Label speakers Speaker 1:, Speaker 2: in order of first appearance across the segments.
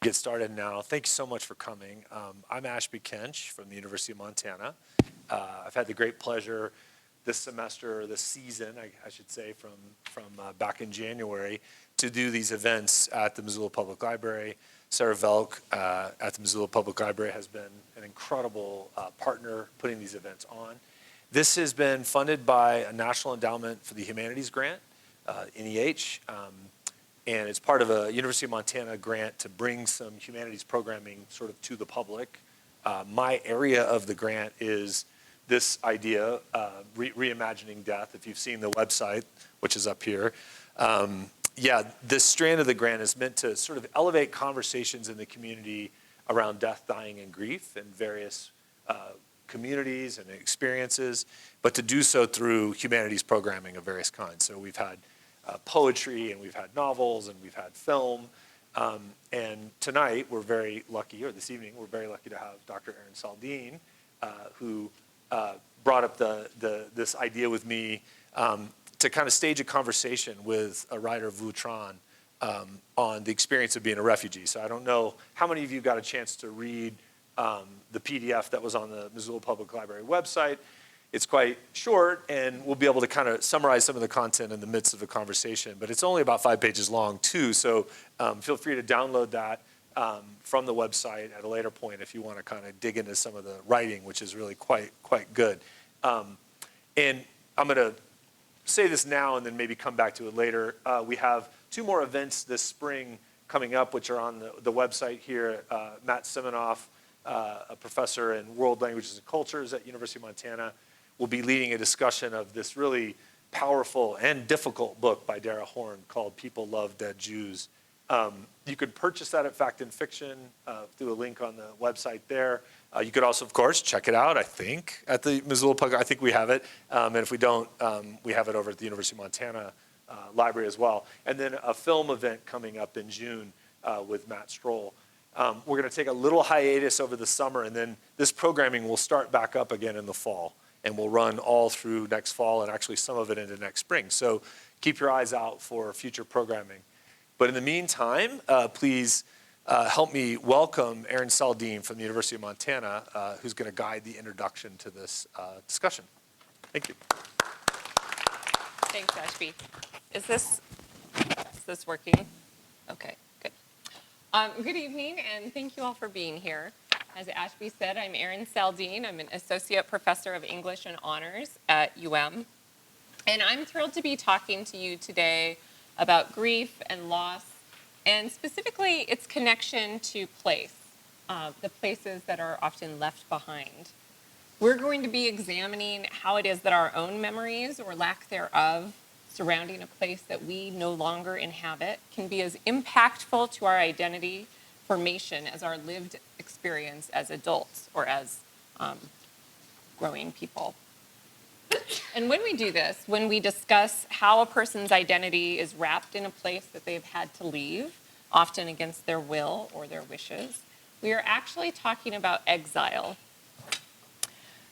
Speaker 1: Get started now. Thank you so much for coming. I'm Ashby Kench from the University of Montana. I've had the great pleasure this semester, this season, I should say, from back in January, to do these events at the Missoula Public Library. Sarah Velk at the Missoula Public Library has been an incredible partner putting these events on. This has been funded by a National Endowment for the Humanities grant, NEH, and it's part of a University of Montana grant to bring some humanities programming sort of to the public. My area of the grant is this idea, reimagining death. If you've seen the website, which is up here, this strand of the grant is meant to sort of elevate conversations in the community around death, dying, and grief in various communities and experiences, but to do so through humanities programming of various kinds. So we've had poetry, and we've had novels, and we've had film. And tonight, we're very lucky, or this evening, we're very lucky to have Dr. Erin Saldin, who brought up this idea with me to kind of stage a conversation with a writer, Vu Tran, on the experience of being a refugee. So I don't know how many of you got a chance to read the PDF that was on the Missoula Public Library website. It's quite short, and we'll be able to kind of summarize some of the content in the midst of the conversation, but it's only about 5 pages long too, so feel free to download that from the website at a later point if you want to kind of dig into some of the writing, which is really quite good. And I'm going to say this now and then maybe come back to it later. We have 2 more events this spring coming up, which are on the website here. Matt Siminoff, a professor in world languages and cultures at University of Montana, will be leading a discussion of this really powerful and difficult book by Dara Horn called People Love Dead Jews. You could purchase that at Fact and Fiction through a link on the website there. You could also, of course, check it out, I think, at the Missoula Public. I think we have it. And if we don't, we have it over at the University of Montana Library as well. And then a film event coming up in June with Matt Stroll. We're going to take a little hiatus over the summer, and then this programming will start back up again in the fall. And we'll run all through next fall and actually some of it into next spring. So keep your eyes out for future programming. But in the meantime, please help me welcome Erin Saldin from the University of Montana, who's going to guide the introduction to this discussion. Thank you.
Speaker 2: Thanks, Ashby. Is this working? Okay, good. Good evening, and thank you all for being here. As Ashby said, I'm Erin Saldin. I'm an associate professor of English and honors at UM. And I'm thrilled to be talking to you today about grief and loss, and specifically its connection to place, the places that are often left behind. We're going to be examining how it is that our own memories, or lack thereof, surrounding a place that we no longer inhabit can be as impactful to our identity formation as our lived experience as adults or as growing people. And when we do this, when we discuss how a person's identity is wrapped in a place that they've had to leave, often against their will or their wishes, we are actually talking about exile.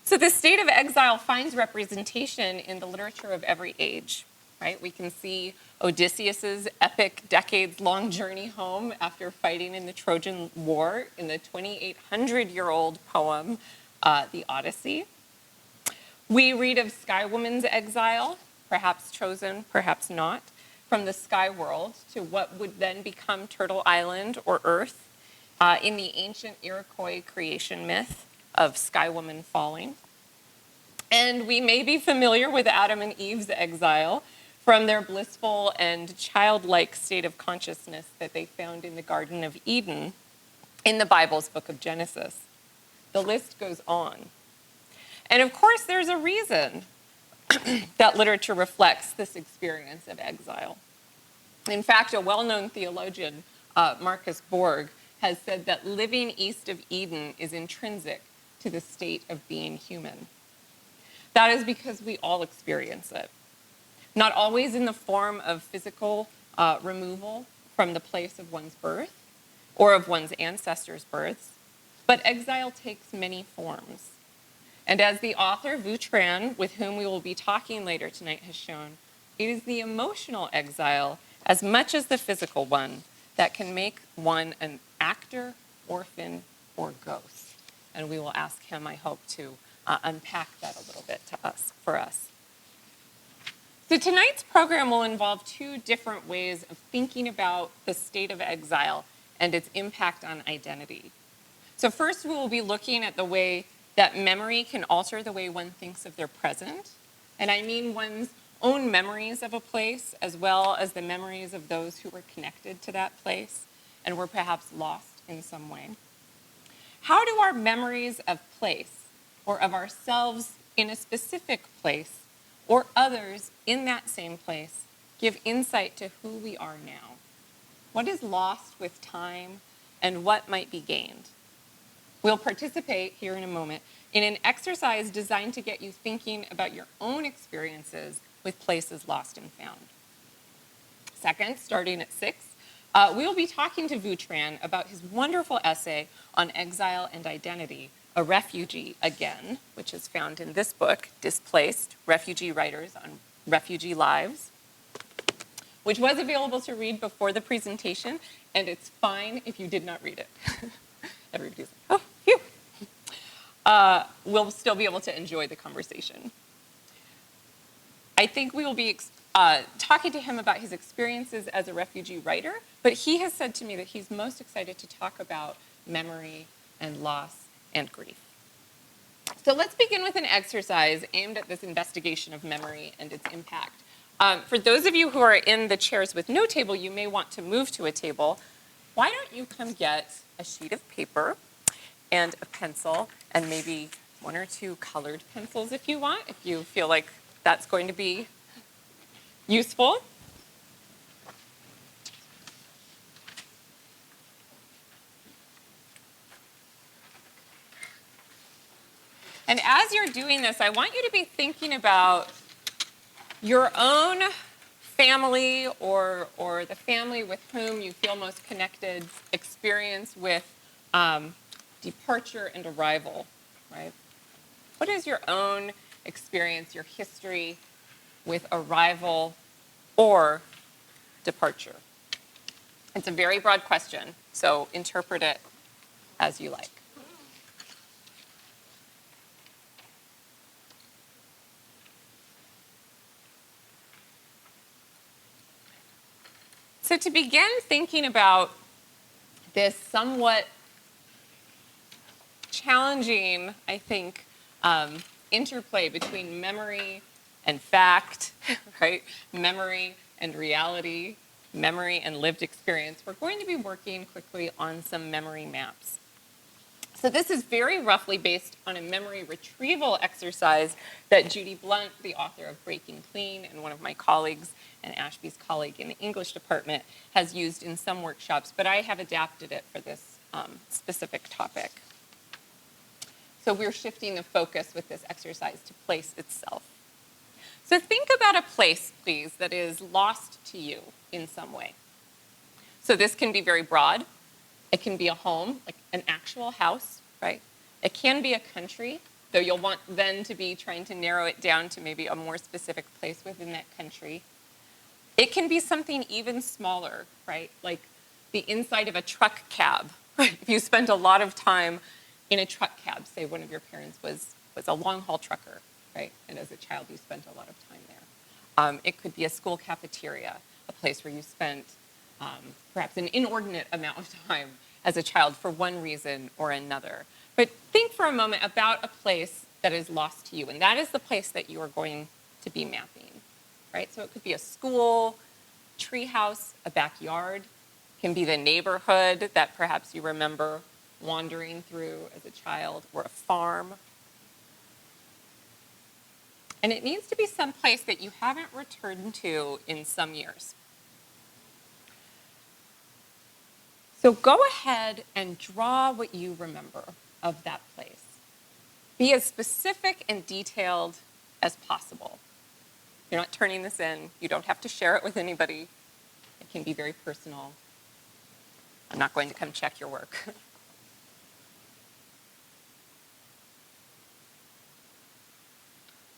Speaker 2: So the state of exile finds representation in the literature of every age, right? We can see Odysseus's epic decades-long journey home after fighting in the Trojan War in the 2,800-year-old poem, The Odyssey. We read of Sky Woman's exile, perhaps chosen, perhaps not, from the sky world to what would then become Turtle Island or Earth in the ancient Iroquois creation myth of Sky Woman falling. And we may be familiar with Adam and Eve's exile from their blissful and childlike state of consciousness that they found in the Garden of Eden in the Bible's book of Genesis. The list goes on. And of course, there's a reason that literature reflects this experience of exile. In fact, a well-known theologian, Marcus Borg, has said that living east of Eden is intrinsic to the state of being human. That is because we all experience it. Not always in the form of physical removal from the place of one's birth or of one's ancestors' births, but exile takes many forms. And as the author Vu Tran, with whom we will be talking later tonight, has shown, it is the emotional exile, as much as the physical one, that can make one actor, orphan, or ghost? And we will ask him, I hope, to unpack that a little bit for us. So tonight's program will involve two different ways of thinking about the state of exile and its impact on identity. So first, we will be looking at the way that memory can alter the way one thinks of their present. And I mean one's own memories of a place, as well as the memories of those who were connected to that place and were perhaps lost in some way. How do our memories of place, or of ourselves in a specific place, or others in that same place, give insight to who we are now? What is lost with time, and what might be gained? We'll participate here in a moment in an exercise designed to get you thinking about your own experiences with places lost and found. Second, starting at 6, we will be talking to Voutran about his wonderful essay on exile and identity, A Refugee Again, which is found in this book, Displaced, Refugee Writers on Refugee Lives, which was available to read before the presentation, and it's fine if you did not read it. Everybody's like, oh, phew. We'll still be able to enjoy the conversation. I think we will be talking to him about his experiences as a refugee writer, but he has said to me that he's most excited to talk about memory and loss and grief. So let's begin with an exercise aimed at this investigation of memory and its impact. For those of you who are in the chairs with no table, you may want to move to a table. Why don't you come get a sheet of paper and a pencil, and maybe 1 or 2 colored pencils if you want, if you feel like that's going to be useful. And as you're doing this, I want you to be thinking about your own family or the family with whom you feel most connected experience with departure and arrival, right? What is your own experience, your history with arrival or departure? It's a very broad question, so interpret it as you like. So to begin thinking about this somewhat challenging, I think, interplay between memory and fact, right? Memory and reality, memory and lived experience, we're going to be working quickly on some memory maps. So this is very roughly based on a memory retrieval exercise that Judy Blunt, the author of Breaking Clean, and one of my colleagues, and Ashby's colleague in the English department, has used in some workshops, but I have adapted it for this specific topic. So we're shifting the focus with this exercise to place itself. So think about a place, please, that is lost to you in some way. So this can be very broad. It can be a home, like an actual house, right? It can be a country, though you'll want then to be trying to narrow it down to maybe a more specific place within that country. It can be something even smaller, right? Like the inside of a truck cab. Right? If you spent a lot of time in a truck cab, say one of your parents was a long-haul trucker, right? And as a child, you spent a lot of time there. It could be a school cafeteria, a place where you spent perhaps an inordinate amount of time as a child for one reason or another. But think for a moment about a place that is lost to you, and that is the place that you are going to be mapping, right? So it could be a school, treehouse, a backyard. It can be the neighborhood that perhaps you remember wandering through as a child, or a farm. And it needs to be some place that you haven't returned to in some years. So go ahead and draw what you remember of that place. Be as specific and detailed as possible. You're not turning this in. You don't have to share it with anybody. It can be very personal. I'm not going to come check your work.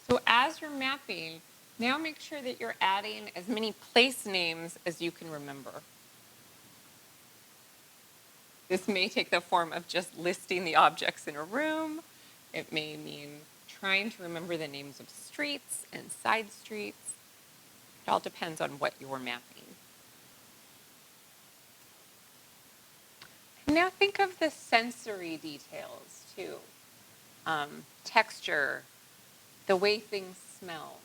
Speaker 2: So as you're mapping, now make sure that you're adding as many place names as you can remember. This may take the form of just listing the objects in a room. It may mean trying to remember the names of streets and side streets. It all depends on what you're mapping. Now think of the sensory details too. Texture, the way things smelled,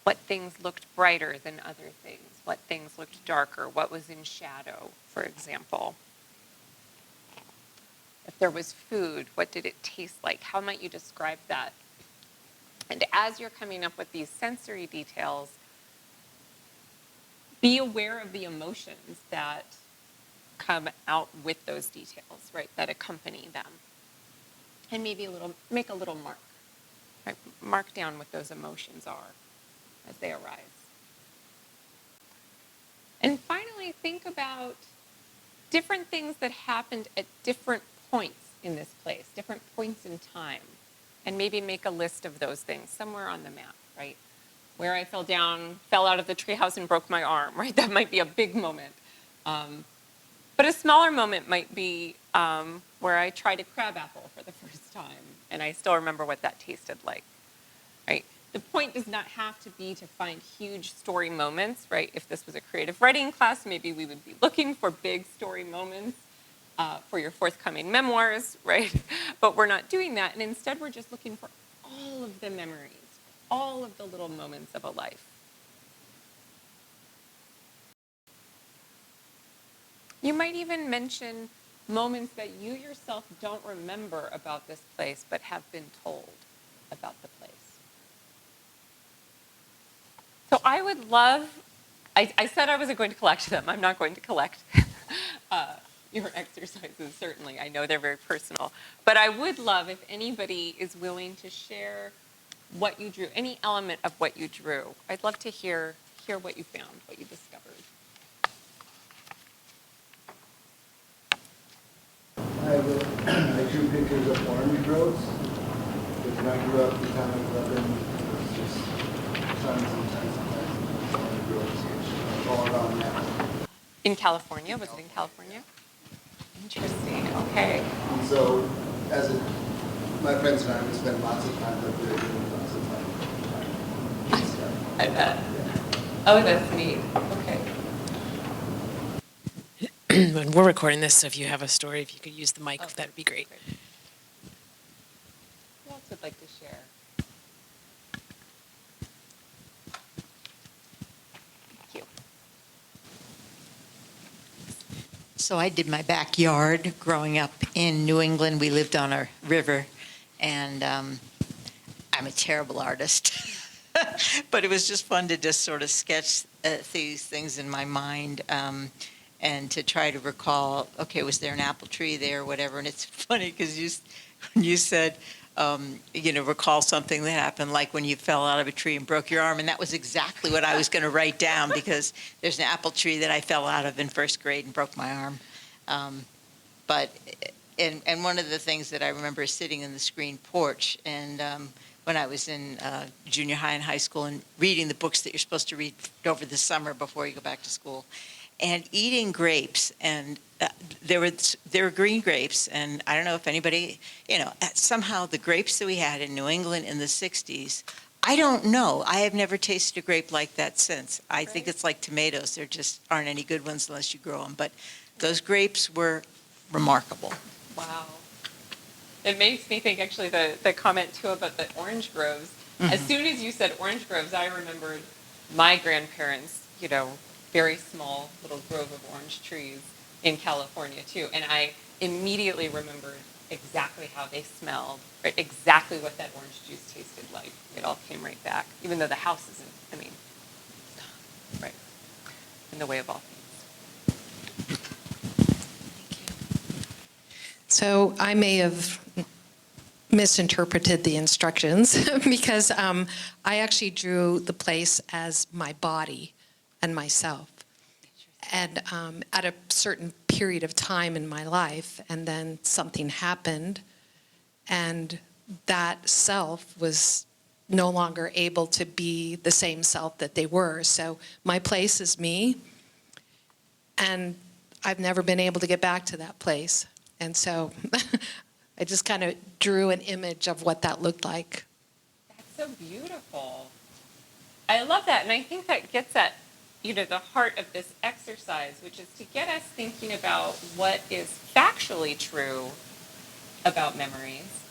Speaker 2: what things looked brighter than other things, what things looked darker, what was in shadow, for example. If there was food, what did it taste like? How might you describe that? And as you're coming up with these sensory details, be aware of the emotions that come out with those details, right, that accompany them. And maybe make a little mark, right? Mark down what those emotions are as they arise. And finally, think about different things that happened at different points in this place, different points in time, and maybe make a list of those things somewhere on the map, right? Where I fell out of the treehouse and broke my arm, right? That might be a big moment. But a smaller moment might be where I tried a crab apple for the first time, and I still remember what that tasted like, right? The point does not have to be to find huge story moments, right? If this was a creative writing class, maybe we would be looking for big story moments for your forthcoming memoirs, right? But we're not doing that, and instead we're just looking for all of the memories, all of the little moments of a life. You might even mention moments that you yourself don't remember about this place, but have been told about the place. So I would love, I said I wasn't going to collect them. I'm not going to collect your exercises, certainly. I know they're very personal. But I would love if anybody is willing to share what you drew, any element of what you drew. I'd love to hear what you found, what you discovered.
Speaker 3: I drew pictures of orange groves, because when I grew up in town of Lebanon, it was just tons and tons and tons of orange groves all around that.
Speaker 2: In California? Was it in California? Interesting. Okay.
Speaker 3: And so, my friends and I would spend lots of time up there doing lots of fun.
Speaker 2: I bet. Oh, that's neat. Okay.
Speaker 4: When we're recording this, so if you have a story, if you could use the mic,
Speaker 2: Okay.
Speaker 4: that would be great.
Speaker 2: Who else would like to share? Thank you.
Speaker 5: So I did my backyard growing up in New England. We lived on a river, and I'm a terrible artist. But it was just fun to just sort of sketch these things in my mind and to try to recall, okay, was there an apple tree there or whatever? And it's funny because you said, recall something that happened, like when you fell out of a tree and broke your arm. And that was exactly what I was going to write down, because there's an apple tree that I fell out of in first grade and broke my arm. And one of the things that I remember is sitting in the screen porch, and when I was in junior high and high school, and reading the books that you're supposed to read over the summer before you go back to school, and eating grapes, and there were green grapes, and I don't know if anybody, somehow the grapes that we had in New England in the 60s, I don't know. I have never tasted a grape like that since. I think it's like tomatoes. There just aren't any good ones unless you grow them. But those grapes were remarkable.
Speaker 2: Wow. It makes me think, actually, the comment, too, about the orange groves. Mm-hmm. As soon as you said orange groves, I remembered my grandparents, very small little grove of orange trees in California, too. And I immediately remembered exactly how they smelled, right? Exactly what that orange juice tasted like. It all came right back, even though the house isn't, right, in the way of all things.
Speaker 4: So I may have misinterpreted the instructions because I actually drew the place as my body and myself. And at a certain period of time in my life, and then something happened, and that self was no longer able to be the same self that they were. So my place is me, and I've never been able to get back to that place. And so I just kind of drew an image of what that looked like.
Speaker 2: That's so beautiful. I love that, and I think that gets at, the heart of this exercise, which is to get us thinking about what is factually true about memories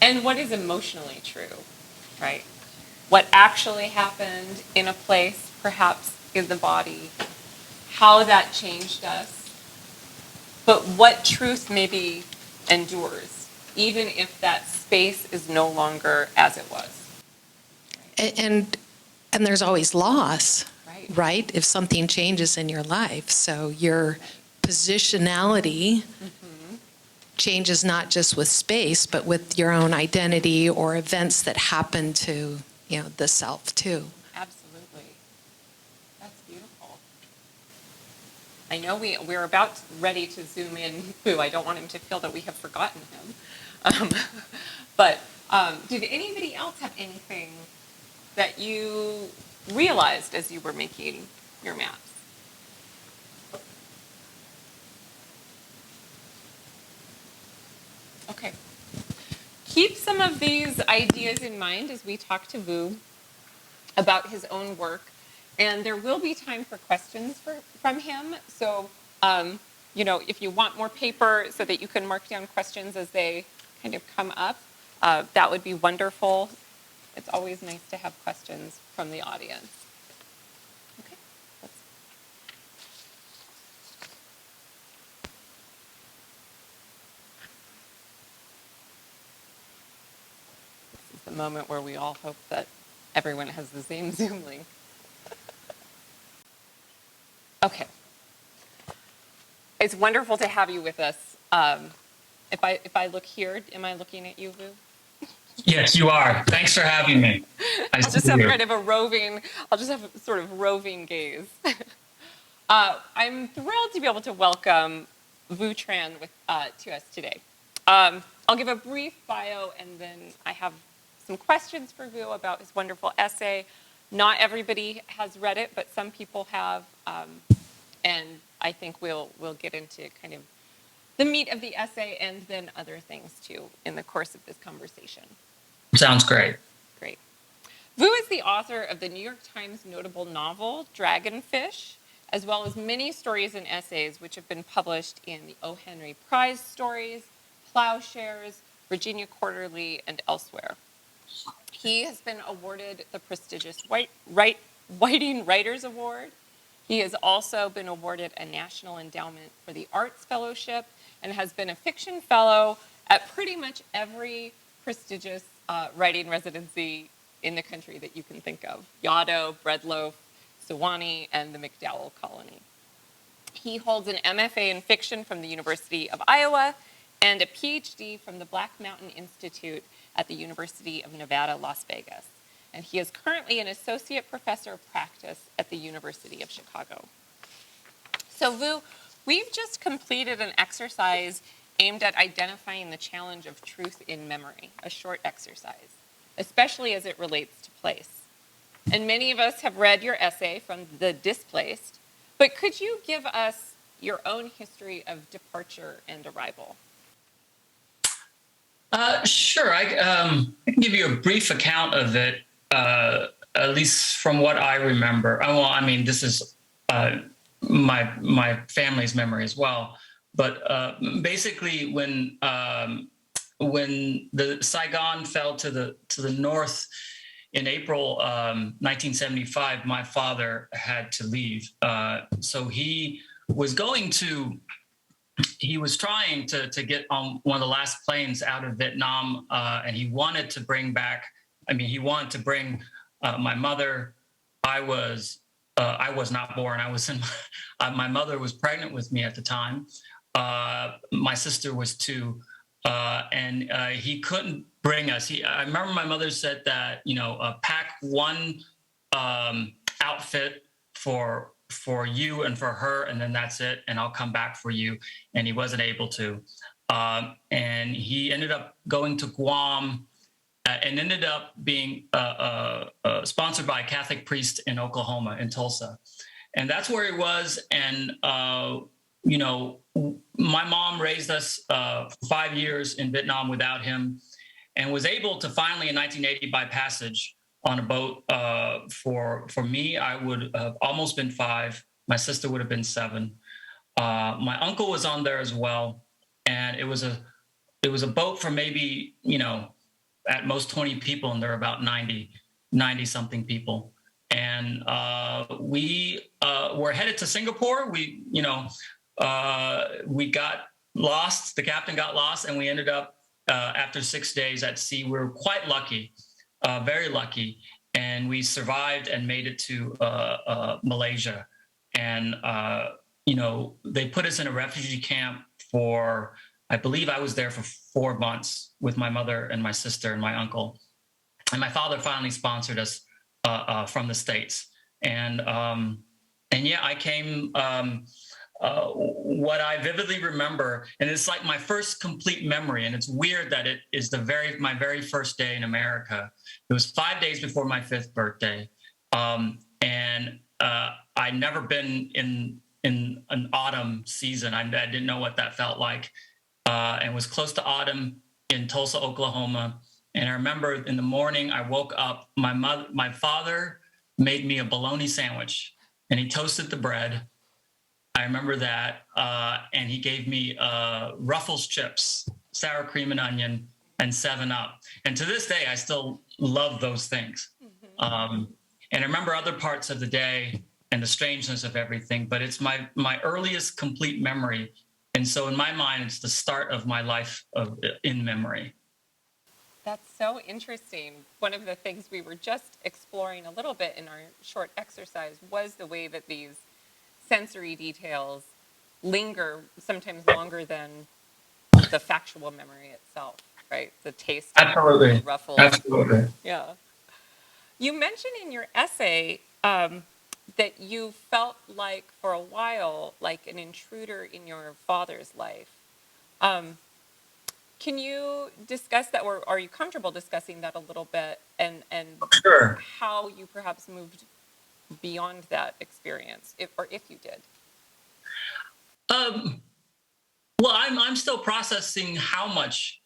Speaker 2: and what is emotionally true, right? What actually happened in a place, perhaps in the body, how that changed us, but what truth maybe endures, even if that space is no longer as it was.
Speaker 4: And there's always loss,
Speaker 2: Right.
Speaker 4: right? If something changes in your life. So your positionality changes not just with space, but with your own identity or events that happen to, the self too.
Speaker 2: Absolutely. That's beautiful. I know we're about ready to zoom in. Boo, I don't want him to feel that we have forgotten him. But did anybody else have anything that you realized as you were making your maps? Okay. Keep some of these ideas in mind as we talk to Vu about his own work. And there will be time for questions from him. So, if you want more paper so that you can mark down questions as they kind of come up, that would be wonderful. It's always nice to have questions from the audience. Okay. This is the moment where we all hope that everyone has the same Zoom link. Okay. It's wonderful to have you with us. If I look here, am I looking at you, Vu?
Speaker 6: Yes, you are. Thanks for having me.
Speaker 2: I'll just have kind of I'll just have a sort of roving gaze. I'm thrilled to be able to welcome Vu Tran to us today. I'll give a brief bio, and then I have some questions for Vu about his wonderful essay. Not everybody has read it, but some people have, and I think we'll get into kind of the meat of the essay and then other things too in the course of this conversation.
Speaker 6: Sounds great.
Speaker 2: Great. Vu is the author of the New York Times notable novel, Dragonfish, as well as many stories and essays which have been published in the O. Henry Prize Stories, Plowshares, Virginia Quarterly, and elsewhere. He has been awarded the prestigious Whiting Writers Award. He has also been awarded a National Endowment for the Arts Fellowship and has been a fiction fellow at pretty much every prestigious writing residency in the country that you can think of: Yaddo, Breadloaf, Sewanee, and the MacDowell Colony. He holds an MFA in fiction from the University of Iowa and a PhD from the Black Mountain Institute at the University of Nevada, Las Vegas. And he is currently an associate professor of practice at the University of Chicago. So Vu, we've just completed an exercise aimed at identifying the challenge of truth in memory, a short exercise, especially as it relates to place. And many of us have read your essay from The Displaced, but could you give us your own history of departure and arrival?
Speaker 6: Sure. I can give you a brief account of it, at least from what I remember. This is my family's memory as well. But basically, when the Saigon fell to the north in April 1975, my father had to leave. So he was trying to get on one of the last planes out of Vietnam, and he wanted to bring my mother. I was not born. My mother was pregnant with me at the time. My sister was 2, and he couldn't bring us. I remember my mother said that, pack one outfit for you and for her, and then that's it, and I'll come back for you. And he wasn't able to. And he ended up going to Guam and ended up being sponsored by a Catholic priest in Oklahoma, in Tulsa. And that's where he was. And my mom raised us for 5 years in Vietnam without him, and was able to finally in 1980 buy passage on a boat. For me, I would have almost been 5. My sister would have been 7. My uncle was on there as well, and it was a boat for maybe at most 20 people, and there were about 90 something people. And we were headed to Singapore. We got lost. The captain got lost, and we ended up after 6 days at sea. We were quite lucky, very lucky, and we survived and made it to Malaysia. And they put us in a refugee camp for, I believe I was there for 4 months with my mother and my sister and my uncle. And my father finally sponsored us from the States. And yeah, I came, what I vividly remember, and it's like my first complete memory, and it's weird that it is my very first day in America. It was 5 days before my 5th birthday. And I'd never been in an autumn season. I didn't know what that felt like. And it was close to autumn in Tulsa, Oklahoma. And I remember in the morning, I woke up, my father made me a bologna sandwich, and he toasted the bread. I remember that. And he gave me Ruffles chips, sour cream and onion, and 7-Up. And to this day, I still love those things. And I remember other parts of the day and the strangeness of everything, but it's my earliest complete memory. And so in my mind, it's the start of my life in memory.
Speaker 2: That's so interesting. One of the things we were just exploring a little bit in our short exercise was the way that these sensory details linger sometimes longer than the factual memory itself, right? The taste
Speaker 6: Absolutely.
Speaker 2: of the Ruffles.
Speaker 6: Absolutely.
Speaker 2: Yeah. You mentioned in your essay that you felt like for a while like an intruder in your father's life. Can you discuss that, or are you comfortable discussing that a little bit, and
Speaker 6: Sure.
Speaker 2: how you perhaps moved beyond that experience, if you did?
Speaker 6: Well, I'm still processing how much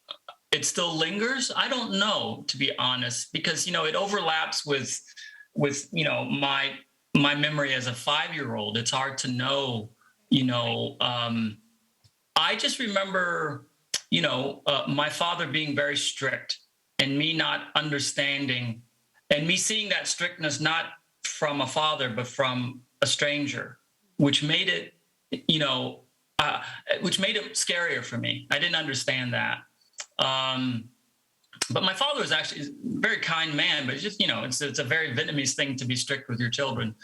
Speaker 6: it still lingers. I don't know, to be honest, because it overlaps with my memory as a 5-year-old. It's hard to know. I just remember my father being very strict, and me not understanding, and me seeing that strictness not from a father but from a stranger, which made it scarier for me. I didn't understand that. But my father was actually a very kind man, but it's just, it's a very Vietnamese thing to be strict with your children.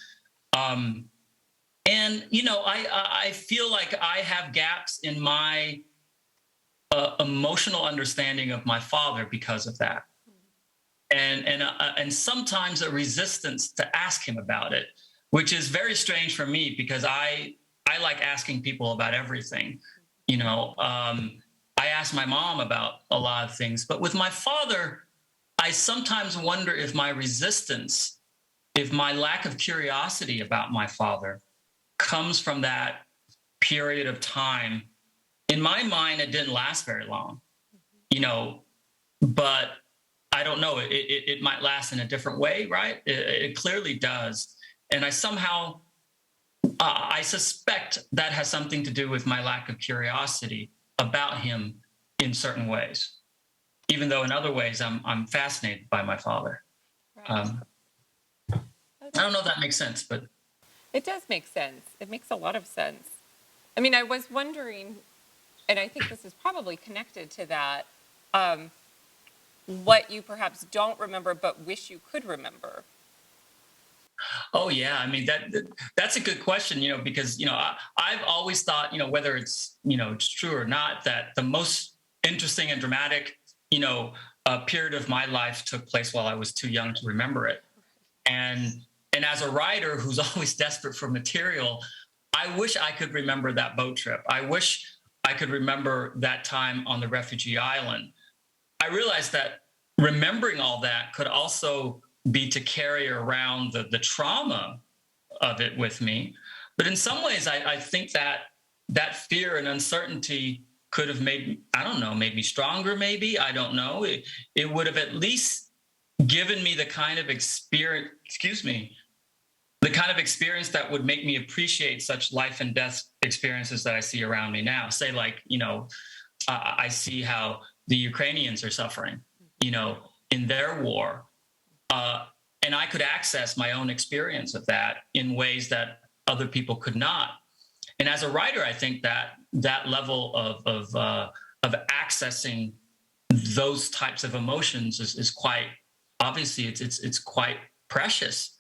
Speaker 6: And, I feel like I have gaps in my emotional understanding of my father because of that. And sometimes a resistance to ask him about it, which is very strange for me because I like asking people about everything. I asked my mom about a lot of things, but with my father, I sometimes wonder if my resistance, if my lack of curiosity about my father comes from that period of time. In my mind, it didn't last very long, but I don't know. It might last in a different way, right? It clearly does. And I suspect that has something to do with my lack of curiosity about him in certain ways, even though in other ways I'm fascinated by my father.
Speaker 2: Right.
Speaker 6: I don't know if that makes sense, but
Speaker 2: It does make sense. It makes a lot of sense. I mean, I was wondering, and I think this is probably connected to that, what you perhaps don't remember but wish you could remember.
Speaker 6: oh yeah, I mean that's a good question, because I've always thought, whether it's it's true or not, that the most interesting and dramatic period of my life took place while I was too young to remember it. And as a writer who's always desperate for material, I wish I could remember that boat trip. I wish I could remember that time on the refugee island. I realized that remembering all that could also be to carry around the trauma of it with me. But in some ways, I think that that fear and uncertainty could have made, I don't know, made me stronger, maybe. I don't know. It would have at least given me the kind of experience, the kind of experience that would make me appreciate such life and death experiences that I see around me now. Say, like, I see how the Ukrainians are suffering, in their war. And I could access my own experience of that in ways that other people could not. And as a writer, I think that level of accessing those types of emotions is quite, obviously, it's quite precious.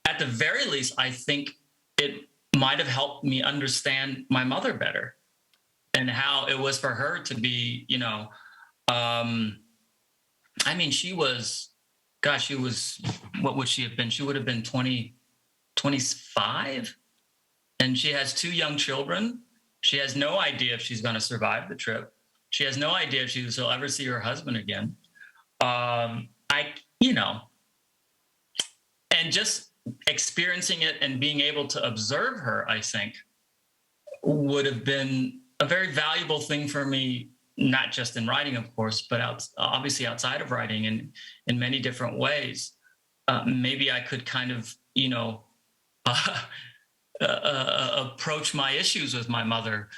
Speaker 6: At the very least, I think it might have helped me understand my mother better, and how it was for her to be, she was, gosh, what would she have been? She would have been 25, and she has 2 young children. She has no idea if she's going to survive the trip. She has no idea if she'll ever see her husband again. And just experiencing it and being able to observe her, I think, would have been a very valuable thing for me, not just in writing, of course, but obviously outside of writing, and in many different ways. Maybe I could kind of, approach my issues with my mother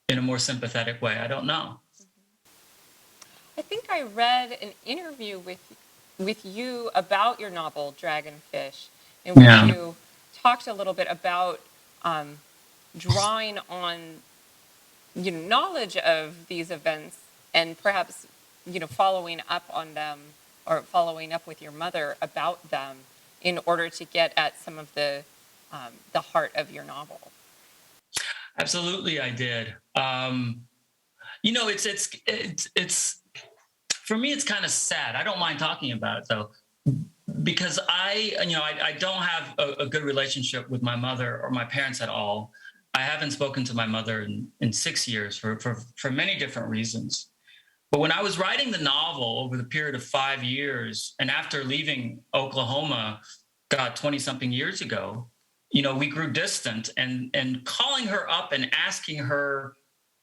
Speaker 6: in a more sympathetic way. I don't know.
Speaker 2: I think I read an interview with you about your novel Dragonfish, in which you talked a little bit about drawing on knowledge of these events, and perhaps following up on them, or following up with your mother about them, in order to get at some of the heart of your novel.
Speaker 6: Absolutely, I did. It's for me, it's kind of sad. I don't mind talking about it, though, because I don't have a good relationship with my mother or my parents at all. I haven't spoken to my mother in 6 years for many different reasons. But when I was writing the novel over the period of 5 years, and after leaving Oklahoma, 20-something years ago, we grew distant, and calling her up and asking her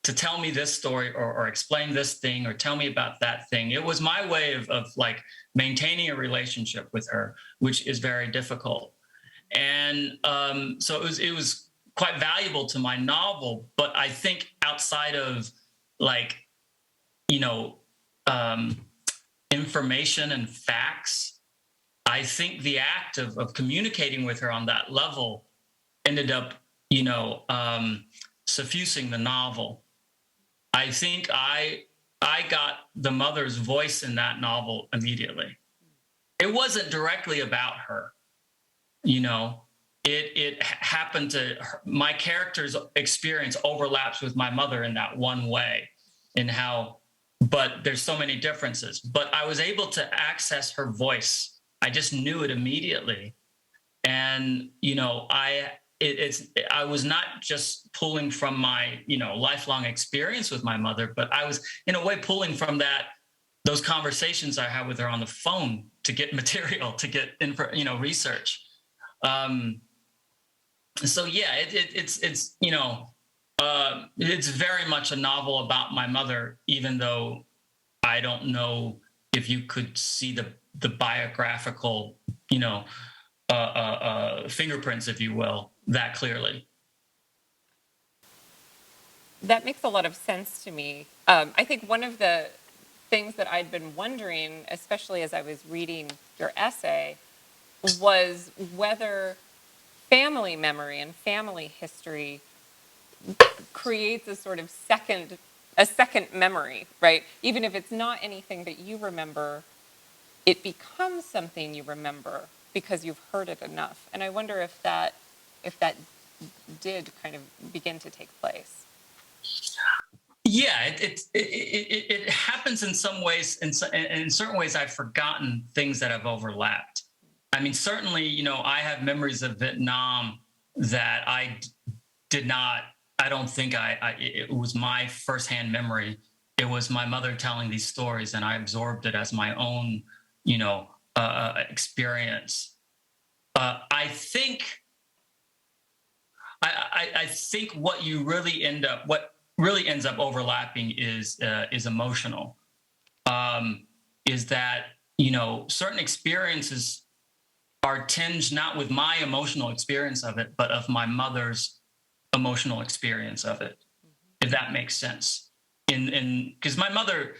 Speaker 6: to tell me this story, or explain this thing, or tell me about that thing. It was my way of like maintaining a relationship with her, which is very difficult. And so it was quite valuable to my novel. But I think outside of information and facts, I think the act of communicating with her on that level ended up, suffusing the novel. I think I got the mother's voice in that novel immediately. It wasn't directly about her, It happened to my character's experience overlaps with my mother in that one way, but there's so many differences. But I was able to access her voice. I just knew it immediately. And, I was not just pulling from my, lifelong experience with my mother, but I was in a way pulling from those conversations I had with her on the phone to get material, to get research. So yeah, it's very much a novel about my mother, even though I don't know if you could see the biographical, fingerprints, if you will, that clearly.
Speaker 2: That makes a lot of sense to me. I think one of the things that I'd been wondering, especially as I was reading your essay, was whether family memory and family history creates a sort of second memory, right? Even if it's not anything that you remember, it becomes something you remember because you've heard it enough. And I wonder if that did kind of begin to take place.
Speaker 6: Yeah, it happens in some ways. In certain ways, I've forgotten things that have overlapped. I mean, certainly, I have memories of Vietnam that I did not. I don't think it was my firsthand memory. It was my mother telling these stories, and I absorbed it as my own, experience. I think I think what really ends up overlapping is emotional. Is that, certain experiences are tinged not with my emotional experience of it, but of my mother's emotional experience of it, if that makes sense. Because my mother,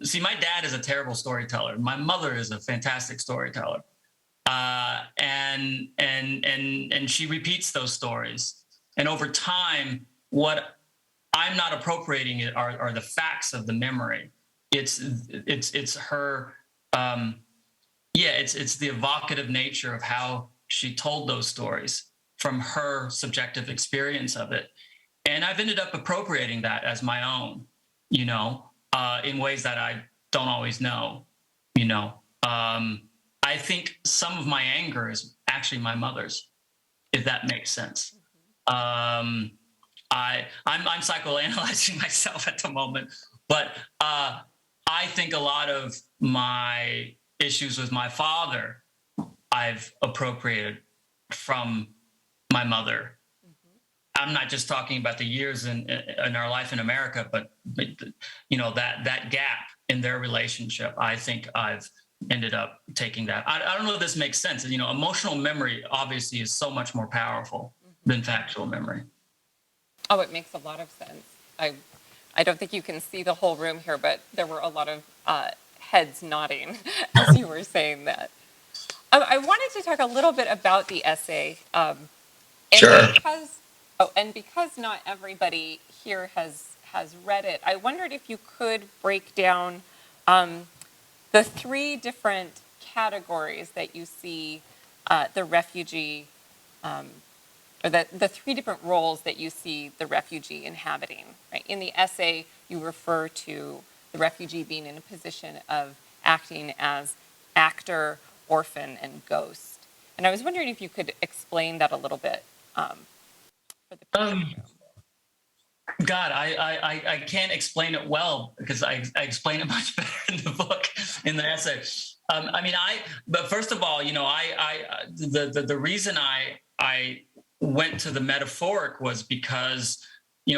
Speaker 6: see, my dad is a terrible storyteller. My mother is a fantastic storyteller. And she repeats those stories. And over time, what I'm not appropriating it are the facts of the memory. It's her, it's the evocative nature of how she told those stories from her subjective experience of it. And I've ended up appropriating that as my own, in ways that I don't always know, I think some of my anger is actually my mother's, if that makes sense. I'm psychoanalyzing myself at the moment, but I think a lot of my issues with my father, I've appropriated from my mother. I'm not just talking about the years in our life in America, but that gap in their relationship. I think I've ended up taking that. I don't know if this makes sense. Emotional memory obviously is so much more powerful than factual memory.
Speaker 2: Oh, it makes a lot of sense. I don't think you can see the whole room here, but there were a lot of heads nodding as you were saying that. I wanted to talk a little bit about the essay.
Speaker 6: Sure.
Speaker 2: Because not everybody here has read it, I wondered if you could break down the three different categories that you see the refugee, or the three different roles that you see the refugee inhabiting. Right? In the essay, you refer to the refugee being in a position of acting as actor, orphan, and ghost. And I was wondering if you could explain that a little bit for the people.
Speaker 6: God, I can't explain it well because I explain it much better in the book, in the essay. But first of all, the reason I went to the metaphoric was because,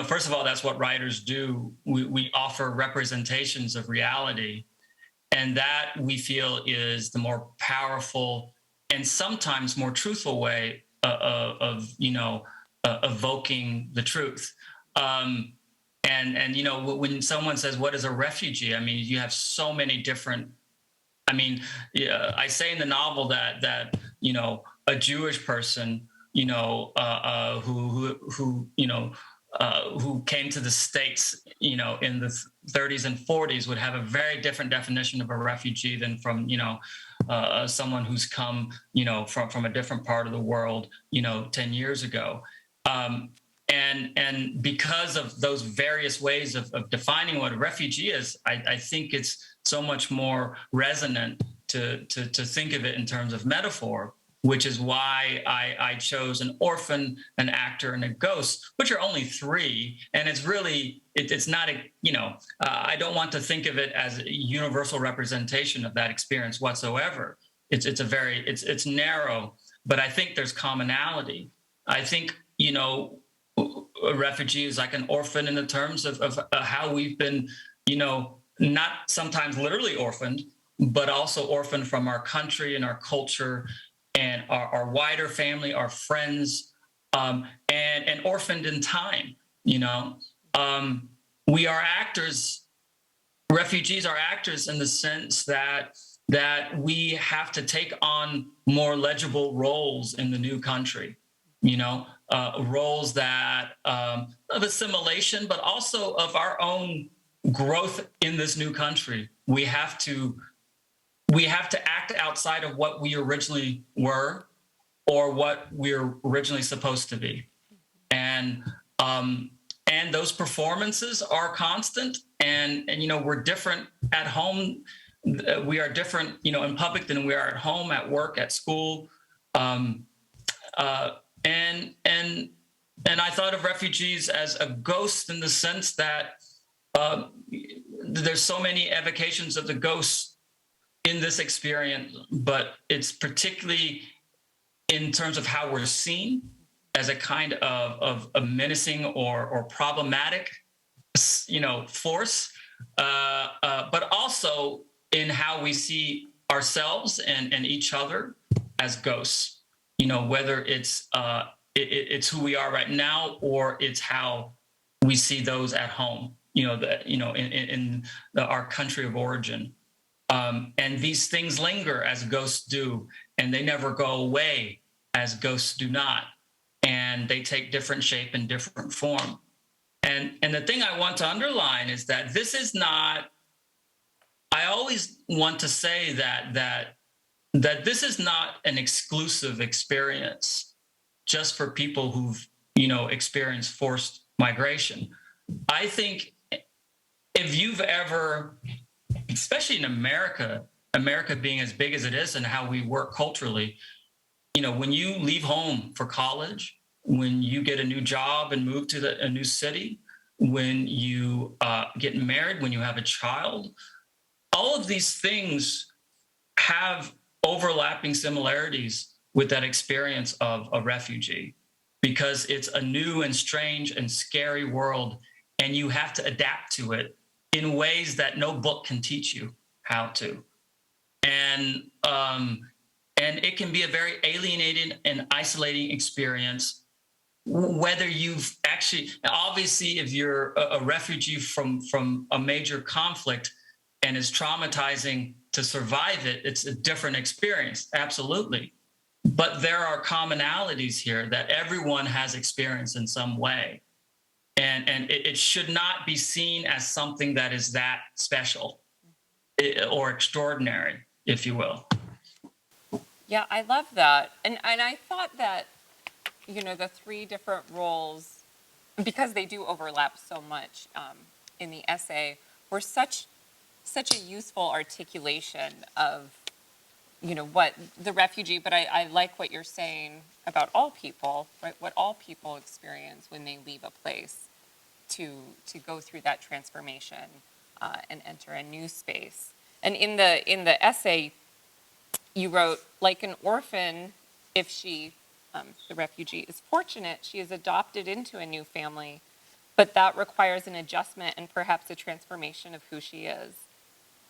Speaker 6: first of all, that's what writers do. We offer representations of reality, and that we feel is the more powerful and sometimes more truthful way of evoking the truth. When someone says, what is a refugee? You have so many different, I say in the novel that a Jewish person, who came to the States, in the 30s and 40s would have a very different definition of a refugee than from, someone who's come, from a different part of the world, 10 years ago. And because of those various ways of defining what a refugee is, I think it's so much more resonant to think of it in terms of metaphor, which is why I chose an orphan, an actor, and a ghost, which are only three. And it's really, it's not I don't want to think of it as a universal representation of that experience whatsoever. It's narrow, but I think there's commonality. I think, a refugee is like an orphan in the terms of how we've been, not sometimes literally orphaned, but also orphaned from our country and our culture and our wider family, our friends, and orphaned in time. We are actors. Refugees are actors in the sense that we have to take on more legible roles in the new country. Roles that of assimilation, but also of our own growth in this new country. We have to act outside of what we originally were or what we're originally supposed to be. And those performances are constant. And we're different at home. We are different, in public than we are at home, at work, at school. And I thought of refugees as a ghost in the sense that there's so many evocations of the ghost in this experience, but it's particularly in terms of how we're seen as a kind of a menacing or problematic, force, but also in how we see ourselves and each other as ghosts. Whether it's who we are right now, or it's how we see those at home. In our country of origin. And these things linger as ghosts do, and they never go away as ghosts do not. And they take different shape and different form. And the thing I want to underline is that this is not, I always want to say that this is not an exclusive experience just for people who've, experienced forced migration. I think if you've ever, especially in America being as big as it is and how we work culturally, when you leave home for college, when you get a new job and move to a new city, when you get married, when you have a child, all of these things have overlapping similarities with that experience of a refugee, because it's a new and strange and scary world, and you have to adapt to it in ways that no book can teach you how to. And it can be a very alienating and isolating experience, whether you've actually, obviously, if you're a refugee from a major conflict and it's traumatizing to survive it, it's a different experience, absolutely. But there are commonalities here that everyone has experienced in some way. And it should not be seen as something that is that special or extraordinary, if you will.
Speaker 2: Yeah, I love that. And I thought that, the three different roles, because they do overlap so much in the essay, were such a useful articulation of, what the refugee, but I like what you're saying about all people, right? What all people experience when they leave a place to go through that transformation and enter a new space. And in the essay, you wrote, like an orphan, if she, the refugee, is fortunate, she is adopted into a new family, but that requires an adjustment and perhaps a transformation of who she is.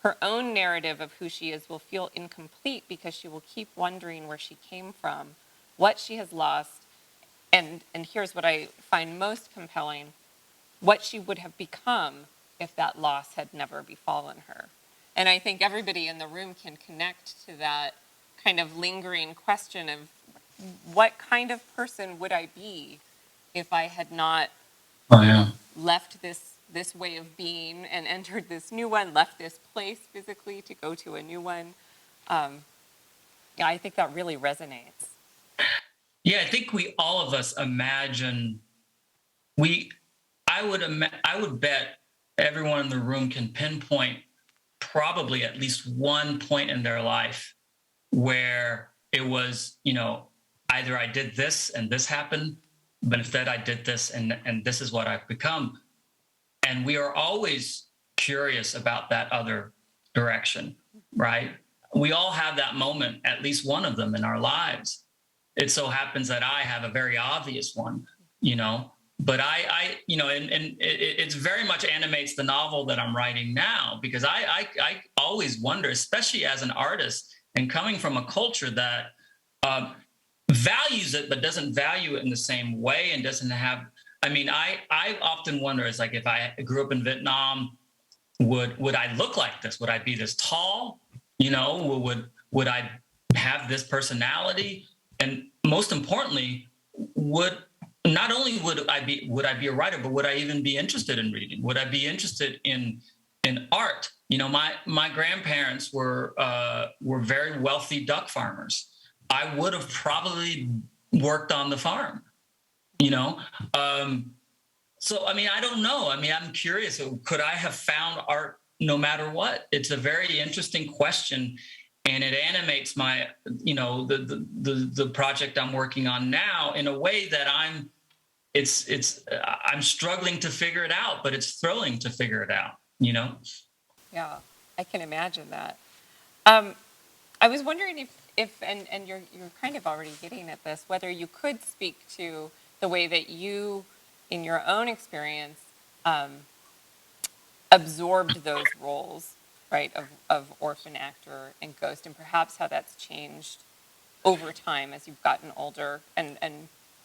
Speaker 2: Her own narrative of who she is will feel incomplete because she will keep wondering where she came from, what she has lost, and here's what I find most compelling, what she would have become if that loss had never befallen her. And I think everybody in the room can connect to that kind of lingering question of what kind of person would I be if I had not left this way of being and entered this new one, left this place physically to go to a new one. I think that really resonates.
Speaker 6: Yeah, I think all of us imagine, I would bet everyone in the room can pinpoint probably at least one point in their life where it was, either I did this and this happened, but instead I did this and this is what I've become. And we are always curious about that other direction, right? We all have that moment, at least one of them in our lives. It so happens that I have a very obvious one, but it's very much animates the novel that I'm writing now, because I always wonder, especially as an artist and coming from a culture that values it, but doesn't value it in the same way and doesn't have, I often wonder, it's like, if I grew up in Vietnam, would I look like this? Would I be this tall? Would I have this personality? And most importantly, not only would I be a writer, but would I even be interested in reading? Would I be interested in art? My grandparents were very wealthy duck farmers. I would have probably worked on the farm, So, I don't know. I'm curious. Could I have found art no matter what? It's a very interesting question. And it animates my, the project I'm working on now in a way that I'm struggling to figure it out, but it's thrilling to figure it out,
Speaker 2: Yeah, I can imagine that. I was wondering if and you're kind of already getting at this, whether you could speak to the way that you, in your own experience, um, absorbed those roles, right, of orphan actor and ghost, and perhaps how that's changed over time as you've gotten older, and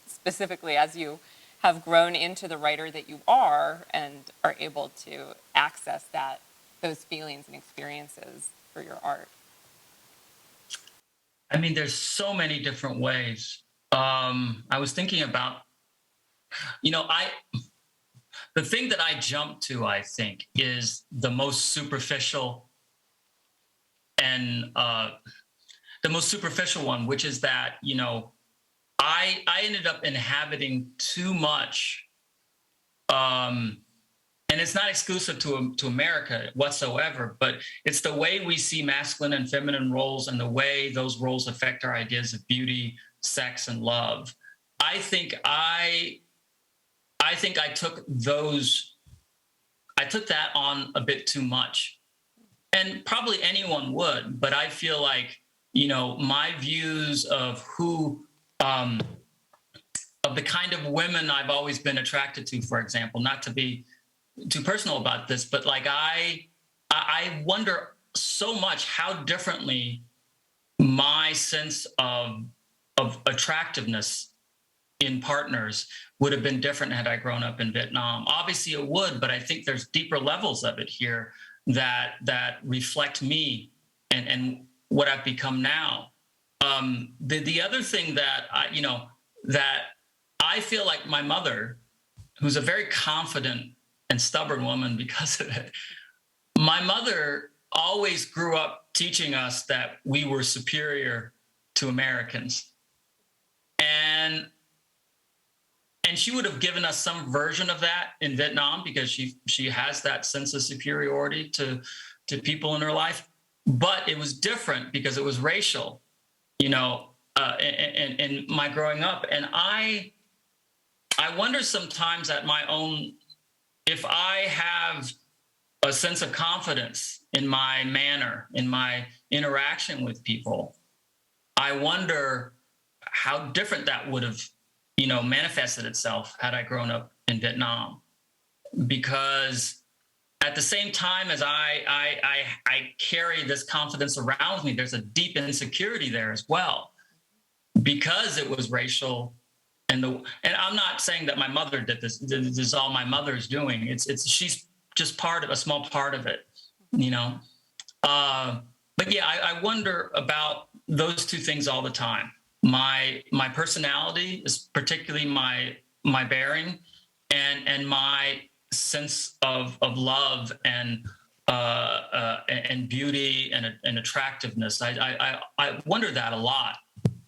Speaker 2: specifically as you have grown into the writer that you are and are able to access those feelings and experiences for your art.
Speaker 6: I mean, there's so many different ways. I was thinking about, you know, the thing that I jump to, I think, is the most superficial and the most superficial one, which is that, you know, I ended up inhabiting too much, and it's not exclusive to America whatsoever, but it's the way we see masculine and feminine roles and the way those roles affect our ideas of beauty, sex, and love. I think I took that on a bit too much, and probably anyone would, but I feel like, you know, my views of of the kind of women I've always been attracted to, for example, not to be too personal about this, but like I wonder so much how differently my sense of attractiveness in partners would have been different had I grown up in Vietnam. Obviously it would, but I think there's deeper levels of it here that reflect me and what I've become now. The other thing that that I feel like my mother, who's a very confident and stubborn woman because of it, my mother always grew up teaching us that we were superior to Americans. And she would have given us some version of that in Vietnam because she has that sense of superiority to people in her life. But it was different because it was racial, you know, in my growing up. And I wonder sometimes at my own, if I have a sense of confidence in my manner, in my interaction with people, I wonder how different that would have, you know, manifested itself had I grown up in Vietnam. Because at the same time as I carry this confidence around with me, there's a deep insecurity there as well, because it was racial. And I'm not saying that my mother did this. This is all my mother's doing. She's just a small part of it, you know. But yeah, I wonder about those two things all the time. My personality is particularly my bearing, and my sense of love and beauty and attractiveness. I wonder that a lot,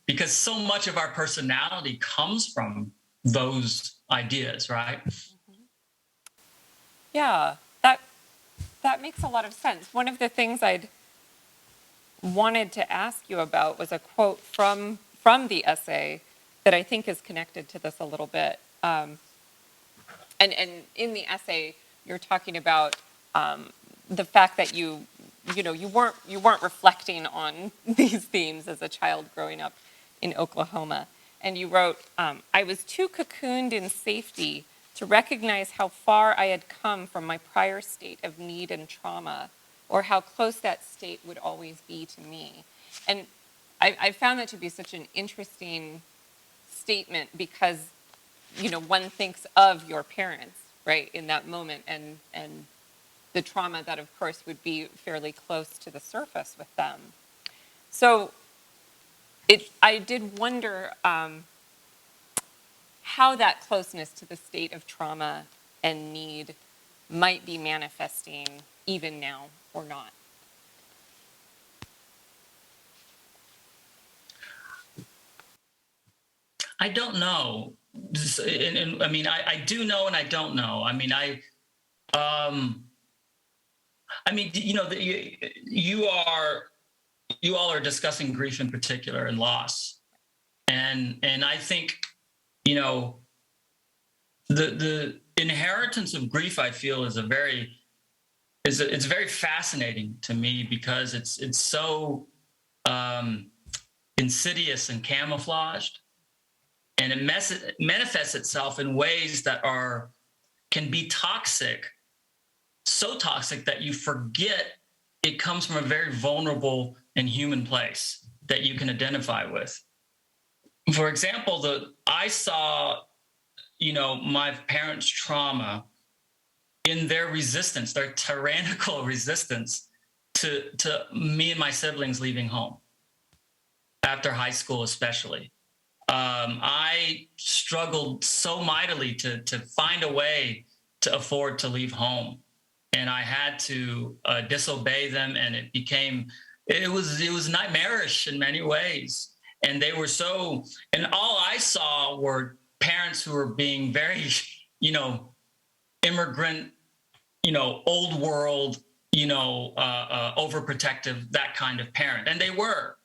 Speaker 6: because so much of our personality comes from those ideas, right?
Speaker 2: Yeah, that makes a lot of sense. One of the things I'd wanted to ask you about was a quote from the essay that I think is connected to this a little bit. And in the essay, you're talking about the fact that you weren't reflecting on these themes as a child growing up in Oklahoma. And you wrote, I was too cocooned in safety to recognize how far I had come from my prior state of need and trauma, or how close that state would always be to me. And I found that to be such an interesting statement because, you know, one thinks of your parents, right, in that moment, and the trauma that, of course, would be fairly close to the surface with them. So I did wonder how that closeness to the state of trauma and need might be manifesting even now or not.
Speaker 6: I don't know. I mean, I do know and I don't know. I mean, you know, you all are discussing grief in particular and loss, and I think, you know, the inheritance of grief, I feel, is it's very fascinating to me, because it's so insidious and camouflaged, and it manifests itself in ways that can be toxic, so toxic that you forget it comes from a very vulnerable and human place that you can identify with. For example, I saw, my parents' trauma in their resistance, their tyrannical resistance to me and my siblings leaving home after high school, especially. I struggled so mightily to find a way to afford to leave home, and I had to disobey them, and it was nightmarish in many ways. And they were and all I saw were parents who were being very, immigrant, old world, overprotective, that kind of parent, and they were.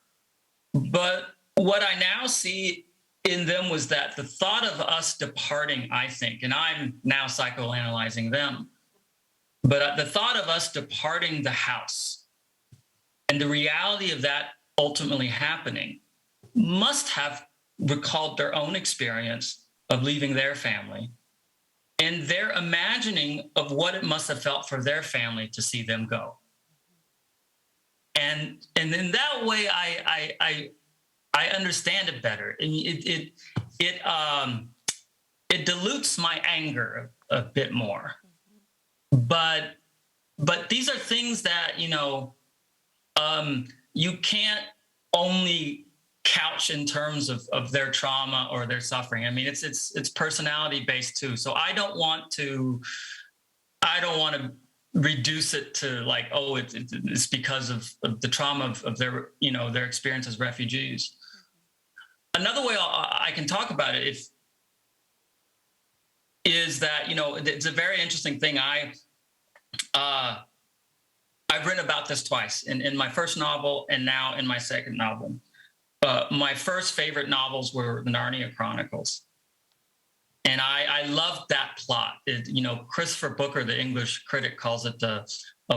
Speaker 6: But what I now see in them was that the thought of us departing, I think, and I'm now psychoanalyzing them, but the thought of us departing the house and the reality of that ultimately happening must have recalled their own experience of leaving their family and their imagining of what it must have felt for their family to see them go. And in that way, I understand it better. And it dilutes my anger a bit more. But these are things that you can't only couch in terms of their trauma or their suffering. I mean, it's personality based too. So I don't want to reduce it to like, oh, it's because of the trauma of their their experience as refugees. Another way I can talk about it is that it's a very interesting thing. I've written about this twice in my first novel and now in my second novel. My first favorite novels were the Narnia Chronicles. And I loved that plot. Christopher Booker, the English critic, calls it a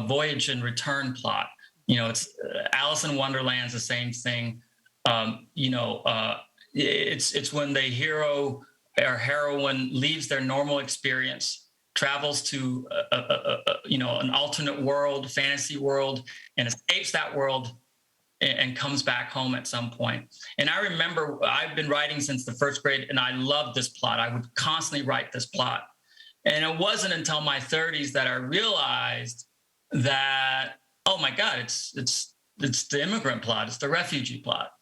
Speaker 6: voyage and return plot. It's Alice in Wonderland's the same thing. It's when the hero or heroine leaves their normal experience, travels to an alternate world, fantasy world, and escapes that world and comes back home at some point. And I remember I've been writing since the first grade, and I loved this plot. I would constantly write this plot. And it wasn't until my 30s that I realized that, oh my God, it's the immigrant plot, it's the refugee plot,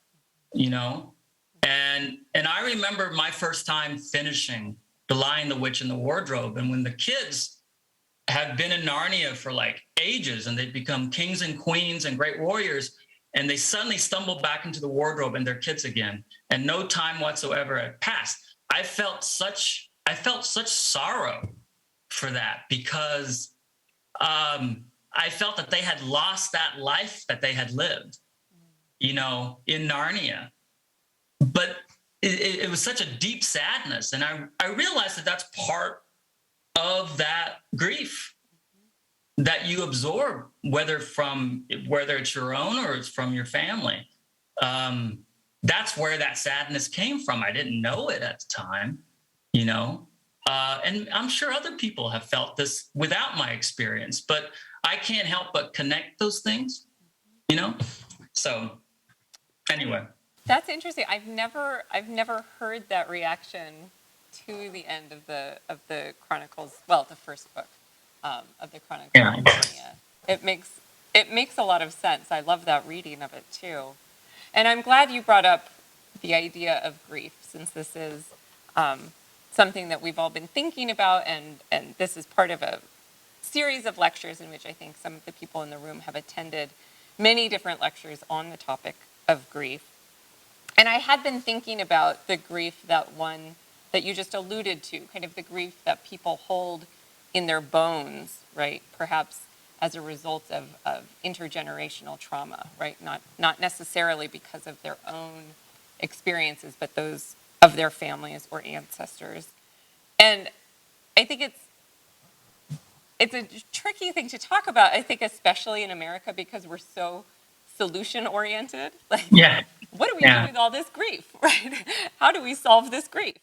Speaker 6: And I remember my first time finishing The Lion, the Witch, and the Wardrobe. And when the kids have been in Narnia for like ages and they've become kings and queens and great warriors, and they suddenly stumble back into the wardrobe and they're kids again, and no time whatsoever had passed. I felt such sorrow for that, because I felt that they had lost that life that they had lived, in Narnia. But it was such a deep sadness, and I realized that that's part of that grief that you absorb, whether it's your own or it's from your family. That's where that sadness came from. I didn't know it at the time, and I'm sure other people have felt this without my experience, but I can't help but connect those things, So anyway.
Speaker 2: That's interesting. I've never heard that reaction to the end of the Chronicles. Well, the first book of the Chronicles of Narnia. It makes a lot of sense. I love that reading of it too, and I'm glad you brought up the idea of grief, since this is something that we've all been thinking about, and this is part of a series of lectures in which I think some of the people in the room have attended many different lectures on the topic of grief. And I had been thinking about the grief that you just alluded to, kind of the grief that people hold in their bones, right? Perhaps as a result of intergenerational trauma, right? Not necessarily because of their own experiences, but those of their families or ancestors. And I think it's a tricky thing to talk about, I think, especially in America, because we're so solution-oriented. Like,
Speaker 6: Yeah.
Speaker 2: what do we
Speaker 6: Yeah.
Speaker 2: do with all this grief, right? How do we solve this grief?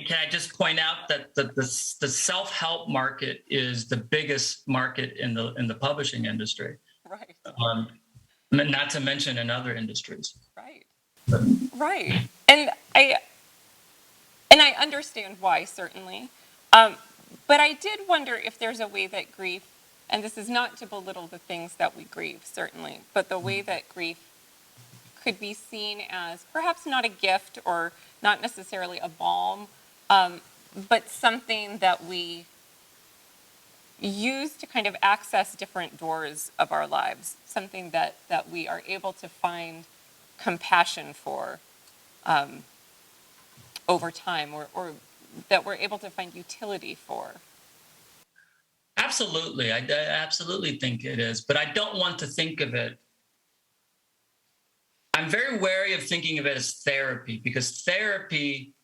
Speaker 6: Can I just point out that the self-help market is the biggest market in the publishing industry,
Speaker 2: Right,
Speaker 6: not to mention in other industries.
Speaker 2: right, right. And I understand why, certainly. But I did wonder if there's a way that grief, and this is not to belittle the things that we grieve, certainly, but the way that grief could be seen as perhaps not a gift or not necessarily a balm, but something that we use to kind of access different doors of our lives, something that we are able to find compassion for over time, or that we're able to find utility for.
Speaker 6: Absolutely. I absolutely think it is, but I don't want to think of it. I'm very wary of thinking of it as therapy, because therapy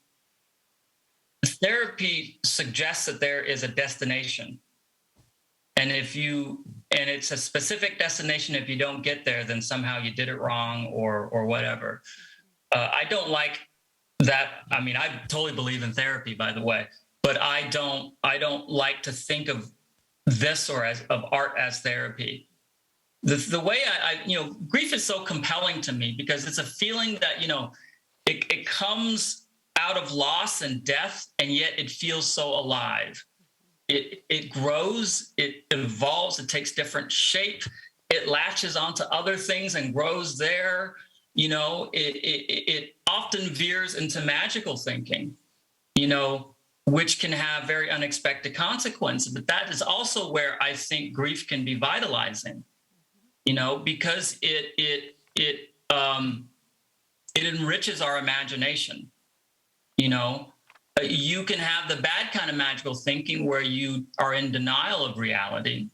Speaker 6: suggests that there is a destination. And it's a specific destination. If you don't get there, then somehow you did it wrong or whatever. I don't like that. I mean, I totally believe in therapy, by the way, but I don't like to think of this of art as therapy. The way grief is so compelling to me because it's a feeling that, it comes out of loss and death, and yet it feels so alive. It grows, it evolves, it takes different shape, it latches onto other things and grows there. It often veers into magical thinking, which can have very unexpected consequences. But that is also where I think grief can be vitalizing, because it enriches our imagination. You can have the bad kind of magical thinking where you are in denial of reality.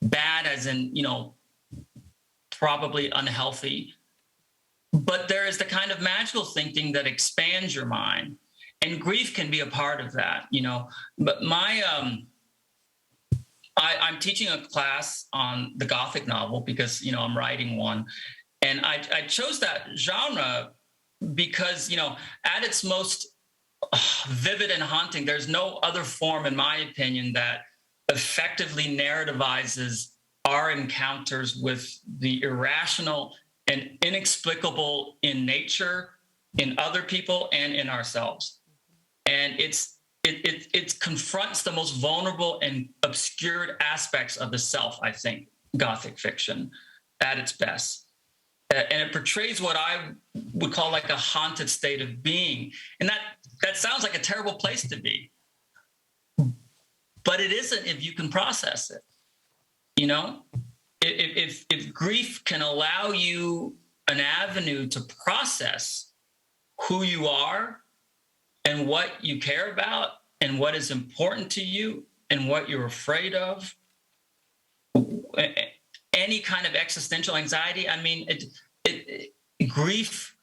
Speaker 6: Bad as in, probably unhealthy. But there is the kind of magical thinking that expands your mind. And grief can be a part of that, But I'm teaching a class on the Gothic novel because, I'm writing one. And I chose that genre because, at its most vivid and haunting, there's no other form, in my opinion, that effectively narrativizes our encounters with the irrational and inexplicable in nature, in other people, and in ourselves. And it confronts the most vulnerable and obscured aspects of the self, I think, Gothic fiction at its best. And it portrays what I would call like a haunted state of being. And that sounds like a terrible place to be. But it isn't if you can process it. If grief can allow you an avenue to process who you are and what you care about and what is important to you and what you're afraid of, any kind of existential anxiety, I mean, grief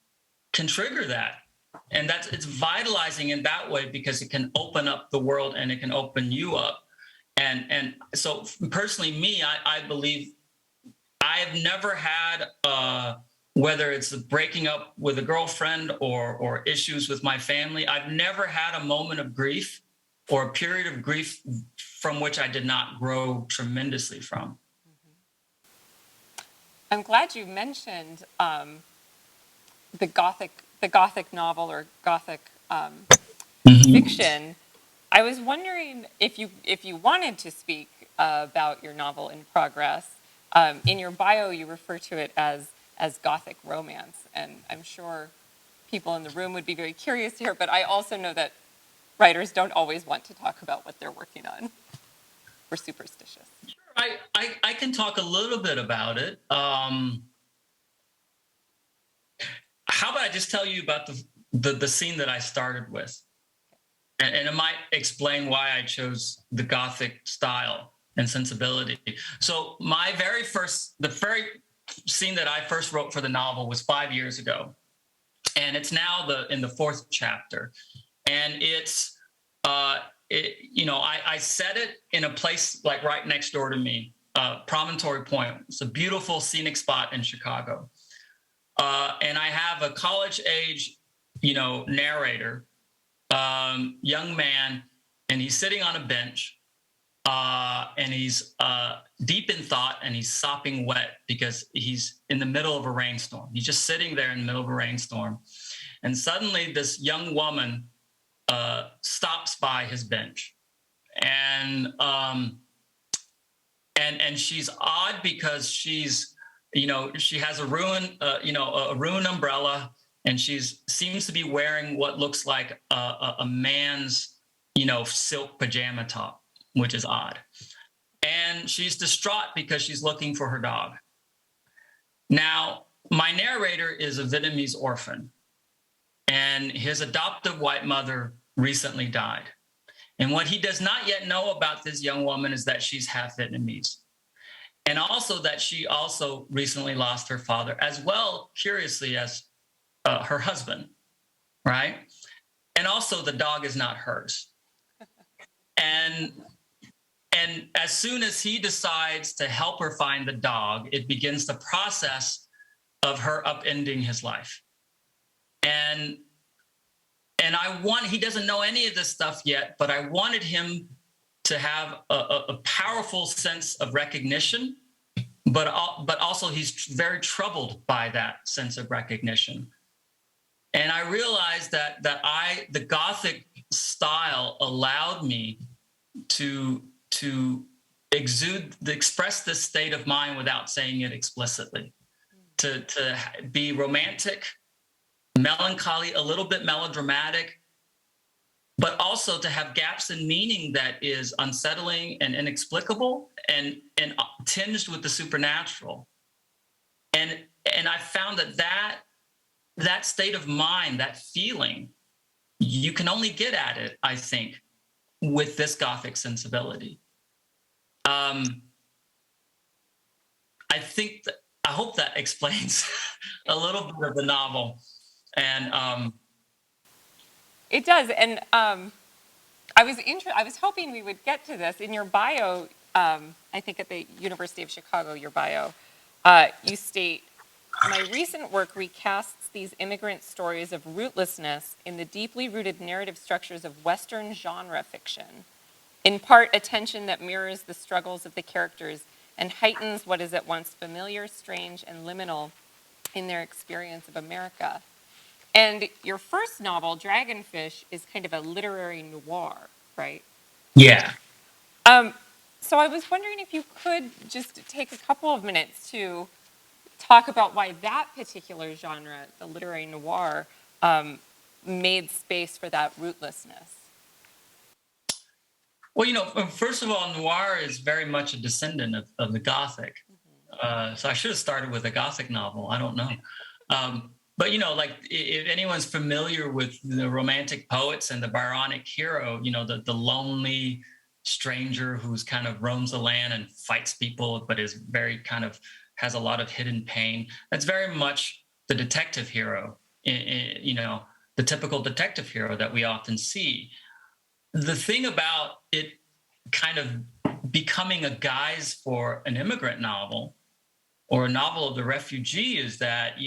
Speaker 6: can trigger that. And it's vitalizing in that way because it can open up the world and it can open you up. And so personally, me, I believe I have never had, whether it's breaking up with a girlfriend or issues with my family, I've never had a moment of grief or a period of grief from which I did not grow tremendously from.
Speaker 2: I'm glad you mentioned the Gothic novel or Gothic fiction. I was wondering if you wanted to speak about your novel in progress. In your bio, you refer to it as Gothic romance, and I'm sure people in the room would be very curious to hear. But I also know that writers don't always want to talk about what they're working on. We're superstitious.
Speaker 6: Sure, I can talk a little bit about it. How about I just tell you about the scene that I started with? And it might explain why I chose the Gothic style and sensibility. So the very scene that I first wrote for the novel was 5 years ago. And it's now in the fourth chapter. And I set it in a place like right next door to me. Promontory Point. It's a beautiful scenic spot in Chicago. And I have a college-age, narrator, young man, and he's sitting on a bench, and he's deep in thought, and he's sopping wet because he's in the middle of a rainstorm. He's just sitting there in the middle of a rainstorm. And suddenly this young woman stops by his bench. And she's odd because she's, she has a ruined umbrella, and seems to be wearing what looks like a man's, silk pajama top, which is odd. And she's distraught because she's looking for her dog. Now, my narrator is a Vietnamese orphan, and his adoptive white mother recently died. And what he does not yet know about this young woman is that she's half Vietnamese. And also that she also recently lost her father, as well, curiously, as her husband, right? And also the dog is not hers. And as soon as he decides to help her find the dog, it begins the process of her upending his life. And he doesn't know any of this stuff yet, but I wanted him to have a powerful sense of recognition, but also he's very troubled by that sense of recognition. And I realized that the Gothic style allowed me to express this state of mind without saying it explicitly, to be romantic, melancholy, a little bit melodramatic, but also to have gaps in meaning that is unsettling and inexplicable and tinged with the supernatural. And I found that state of mind, that feeling, you can only get at it, I think, with this Gothic sensibility. I hope that explains a little bit of the novel. And
Speaker 2: It does, and I was hoping we would get to this in your bio. I think at the University of Chicago, your bio, you state, "My recent work recasts these immigrant stories of rootlessness in the deeply rooted narrative structures of Western genre fiction. In part, a tension that mirrors the struggles of the characters and heightens what is at once familiar, strange, and liminal in their experience of America." And your first novel, Dragonfish, is kind of a literary noir, right?
Speaker 6: yeah.
Speaker 2: So I was wondering if you could just take a couple of minutes to talk about why that particular genre, the literary noir, made space for that rootlessness.
Speaker 6: Well, first of all, noir is very much a descendant of the Gothic. So I should have started with a Gothic novel. I don't know. But, like if anyone's familiar with the Romantic poets and the Byronic hero, the lonely stranger who's kind of roams the land and fights people, but is very kind of has a lot of hidden pain. That's very much the detective hero, the typical detective hero that we often see. The thing about it kind of becoming a guise for an immigrant novel or a novel of the refugee is that,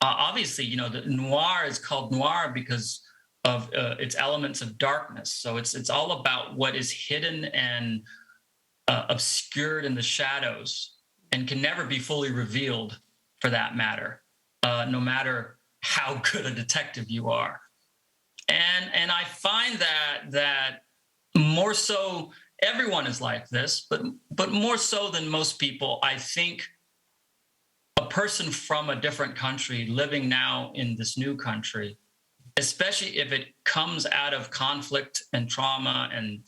Speaker 6: obviously, the noir is called noir because of its elements of darkness. So it's all about what is hidden and obscured in the shadows and can never be fully revealed, for that matter, no matter how good a detective you are. And I find that more so, everyone is like this, but more so than most people, I think a person from a different country living now in this new country, especially if it comes out of conflict and trauma and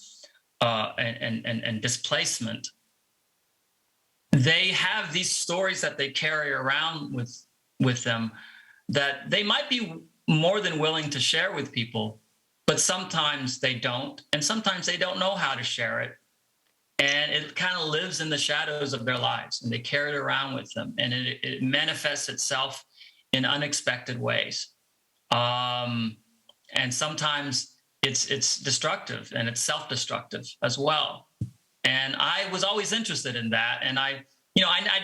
Speaker 6: displacement, they have these stories that they carry around with them that they might be more than willing to share with people, but sometimes they don't, and sometimes they don't know how to share it. And it kind of lives in the shadows of their lives, and they carry it around with them, and it manifests itself in unexpected ways. And sometimes it's destructive, and it's self-destructive as well. And I was always interested in that. And I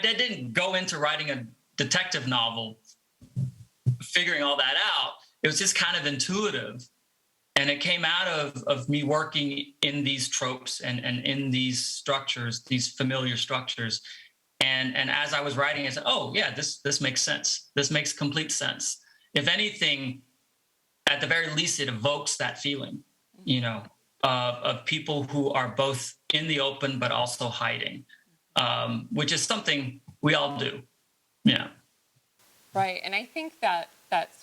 Speaker 6: didn't go into writing a detective novel figuring all that out. It was just kind of intuitive. And it came out of me working in these tropes and in these structures, these familiar structures. And as I was writing, I said, oh, yeah, this makes sense. This makes complete sense. If anything, at the very least, it evokes that feeling, of people who are both in the open but also hiding, which is something we all do. Yeah.
Speaker 2: Right, and I think that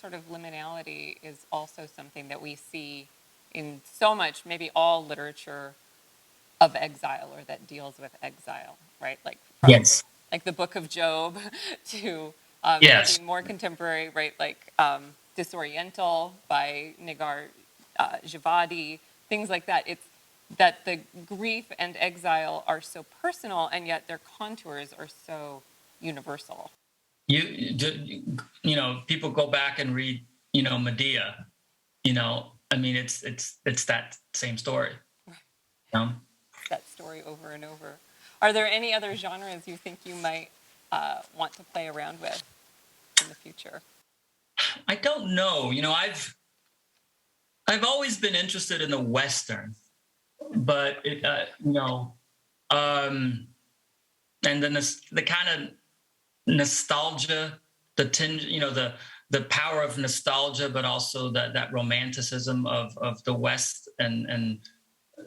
Speaker 2: sort of liminality is also something that we see in so much, maybe all literature of exile or that deals with exile, right? Like from
Speaker 6: Yes.
Speaker 2: like the Book of Job to
Speaker 6: Yes.
Speaker 2: something more contemporary, right? Like Disoriental by Nigar Javadi, things like that. It's that the grief and exile are so personal, and yet their contours are so universal.
Speaker 6: People go back and read, Medea. I mean, it's that same story.
Speaker 2: That story over and over. Are there any other genres you think you might want to play around with in the future?
Speaker 6: I don't know. I've always been interested in the Western, but and then the kind of nostalgia, the tinge, the power of nostalgia, but also that romanticism of the West and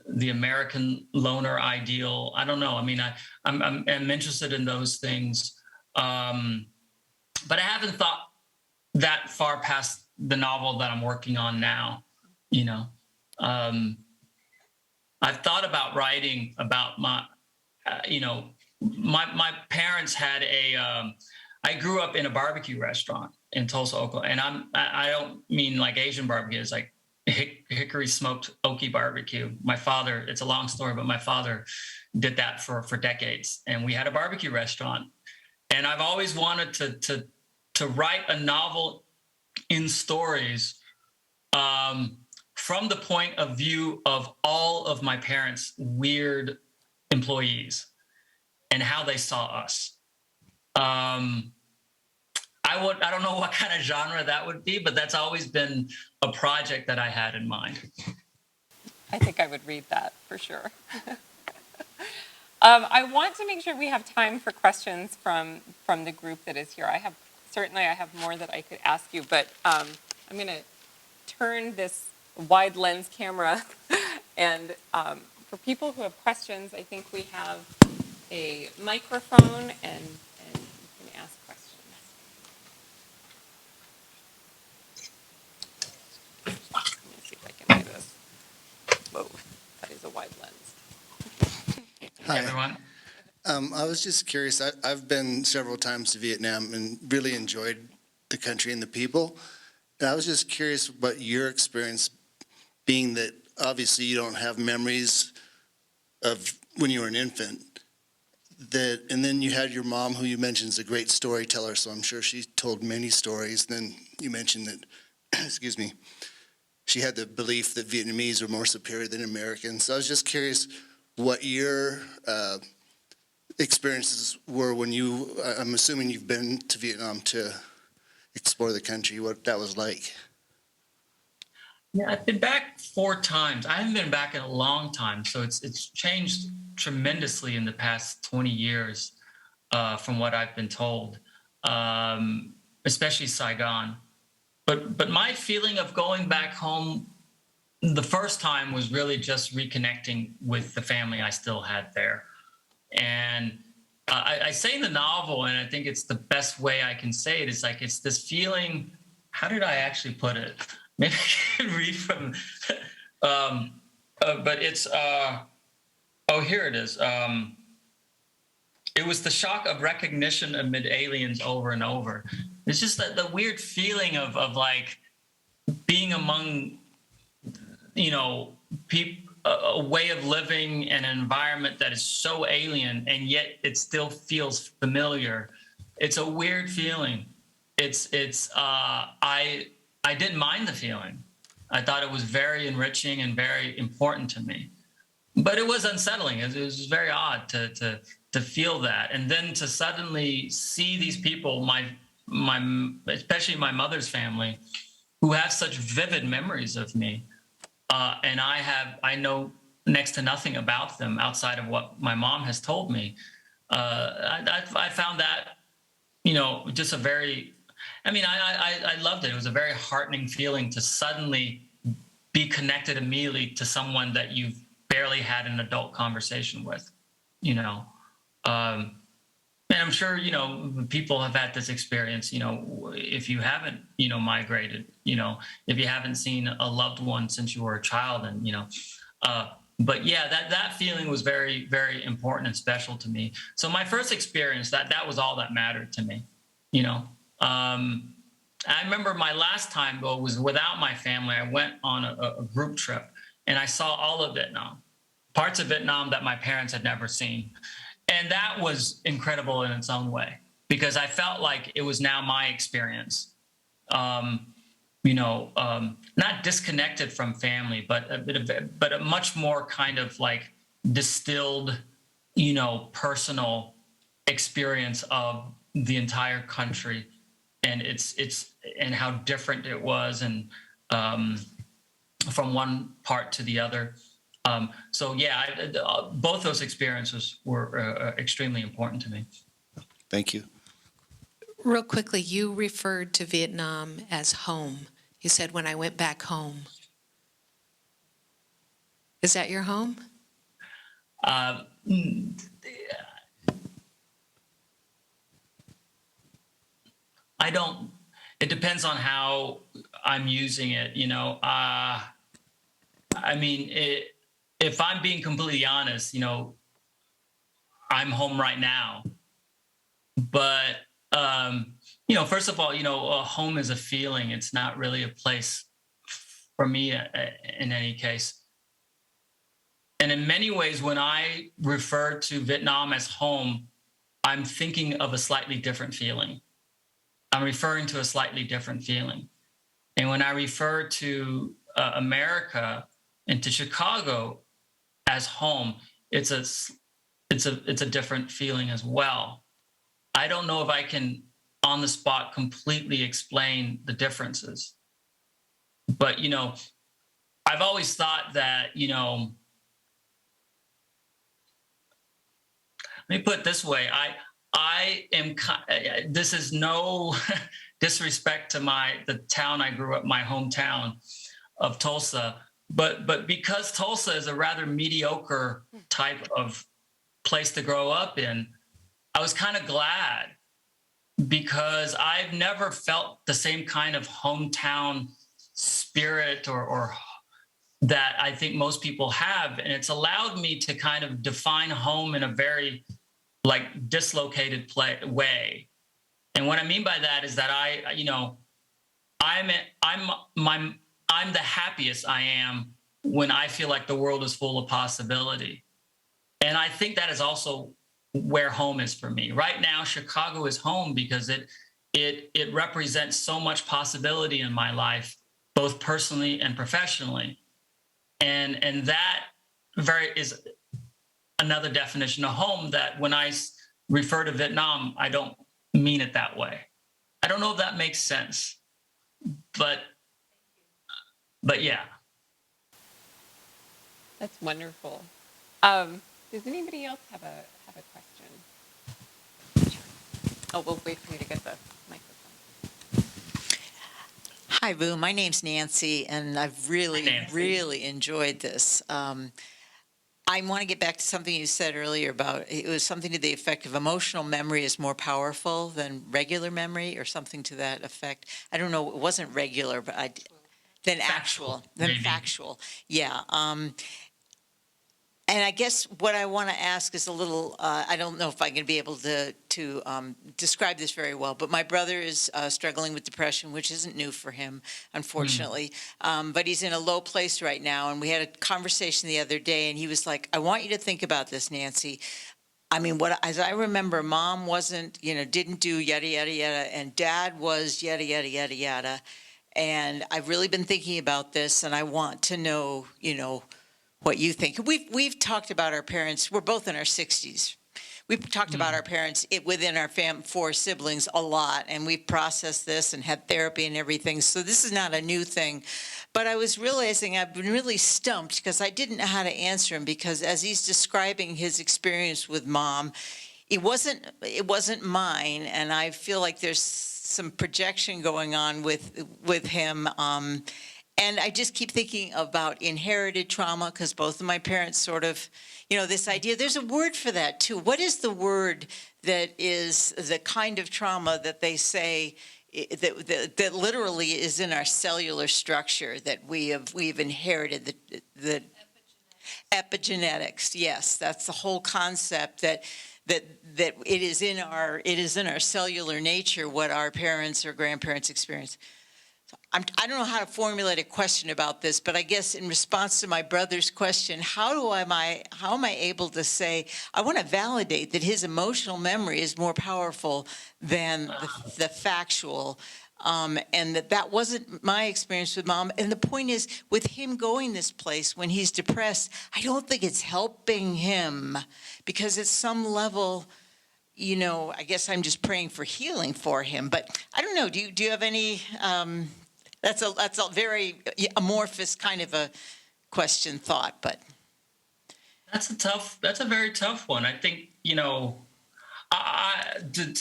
Speaker 6: the American loner ideal. I don't know. I mean, I'm interested in those things, but I haven't thought that far past the novel that I'm working on now. I've thought about writing about my parents had I grew up in a barbecue restaurant in Tulsa, Oklahoma, and I don't mean like Asian barbecue. It's like hickory smoked oaky barbecue. My father, it's a long story, but my father did that for decades, and we had a barbecue restaurant. And I've always wanted to write a novel in stories from the point of view of all of my parents' weird employees and how they saw us. I don't know what kind of genre that would be, but that's always been a project that I had in mind.
Speaker 2: I think I would read that for sure. I want to make sure we have time for questions from the group that is here. I have more that I could ask you, but I'm going to turn this wide lens camera, and for people who have questions, I think we have a microphone, and you can ask questions. Let me see if I can do this. Whoa, that is a wide lens.
Speaker 3: Hi.
Speaker 6: Everyone.
Speaker 3: I was just curious. I've been several times to Vietnam and really enjoyed the country and the people. And I was just curious about your experience, being that obviously you don't have memories of when you were an infant. And then you had your mom, who you mentioned is a great storyteller, so I'm sure she told many stories. Then you mentioned that, excuse me, she had the belief that Vietnamese were more superior than Americans. So I was just curious what your experiences were when I'm assuming you've been to Vietnam to explore the country, what that was like.
Speaker 6: Yeah, I've been back 4 times. I haven't been back in a long time, so it's changed tremendously in the past 20 years, from what I've been told, especially Saigon. But my feeling of going back home the first time was really just reconnecting with the family I still had there. And I say in the novel, and I think it's the best way I can say it, is like it's this feeling, how did I actually put it? Maybe I can read from, but it's, here it is. It was the shock of recognition amid aliens over and over. It's just the weird feeling of like being among, people, a way of living and an environment that is so alien, and yet it still feels familiar. It's a weird feeling. I didn't mind the feeling. I thought it was very enriching and very important to me. but it was unsettling. It was very odd to feel that, and then to suddenly see these people, my especially my mother's family, who have such vivid memories of me, and I know next to nothing about them outside of what my mom has told me. I found that, just a very, I loved it. It was a very heartening feeling to suddenly be connected immediately to someone that you've barely had an adult conversation with, you know. Um, and I'm sure, people have had this experience, if you haven't, migrated, if you haven't seen a loved one since you were a child, and, but yeah, that feeling was very, very important and special to me. So my first experience, that was all that mattered to me, you know. I remember my last time though was without my family. I went on a group trip, and I saw all of Vietnam, parts of Vietnam that my parents had never seen. And that was incredible in its own way, because I felt like it was now my experience. Not disconnected from family, but a much more kind of like distilled, personal experience of the entire country, and it's and how different it was, and from one part to the other. So yeah, both those experiences were extremely important to me.
Speaker 7: Thank you.
Speaker 4: Real quickly, you referred to Vietnam as home. You said, when I went back home. Is that your home?
Speaker 6: I don't, it depends on how I'm using it, if I'm being completely honest, I'm home right now. But, first of all, a home is a feeling. It's not really a place for me in any case. And in many ways, when I refer to Vietnam as home, I'm thinking of a slightly different feeling. I'm referring to a slightly different feeling. And when I refer to America and to Chicago as home, it's a different feeling as well. I don't know if I can on the spot completely explain the differences, but I've always thought that let me put it this way: I am. This is no disrespect to the town I grew up, my hometown of Tulsa, but because Tulsa is a rather mediocre type of place to grow up in, I was kind of glad, because I've never felt the same kind of hometown spirit or that I think most people have, and it's allowed me to kind of define home in a very dislocated way. And what I mean by that is that I'm the happiest I am when I feel like the world is full of possibility. And I think that is also where home is for me. Right now, Chicago is home because it represents so much possibility in my life, both personally and professionally. And that is another definition of home, that when I refer to Vietnam, I don't mean it that way. I don't know if that makes sense, but yeah.
Speaker 2: That's wonderful. Does anybody else have a question? Oh, we'll wait for you to get the microphone.
Speaker 5: Hi, Boo. My name's Nancy, and I've really,
Speaker 6: Nancy.
Speaker 5: really enjoyed this. I want to get back to something you said earlier about, it was something to the effect of emotional memory is more powerful than regular memory, or something to that effect. I don't know. It wasn't regular, but than factual. Yeah. And I guess what I want to ask is a little, I don't know if I'm going to be able to describe this very well, but my brother is struggling with depression, which isn't new for him, unfortunately. But he's in a low place right now. And we had a conversation the other day, and he was like, I want you to think about this, Nancy. I mean, as I remember, Mom wasn't, didn't do yada, yada, yada, and Dad was yada, yada, yada, yada. And I've really been thinking about this, and I want to know, what you think. We've talked about our parents. We're both in our 60s. We've talked about our parents within our four siblings a lot, and we've processed this and had therapy and everything. So this is not a new thing. But I was realizing I've been really stumped because I didn't know how to answer him, because as he's describing his experience with Mom, it wasn't mine, and I feel like there's some projection going on with him. And I just keep thinking about inherited trauma, because both of my parents sort of, this idea, there's a word for that too. What is the word that is the kind of trauma that they say that literally is in our cellular structure, that we've inherited, the epigenetics? Yes, that's the whole concept, that it is in our cellular nature what our parents or grandparents experience. I don't know how to formulate a question about this, but I guess in response to my brother's question, how am I able to say, I want to validate that his emotional memory is more powerful than the factual, and that wasn't my experience with Mom. And the point is, with him going this place when he's depressed, I don't think it's helping him, because at some level, I guess I'm just praying for healing for him. But I don't know. Do you have any? That's a very amorphous kind of a question thought, but
Speaker 6: That's a very tough one. I think, to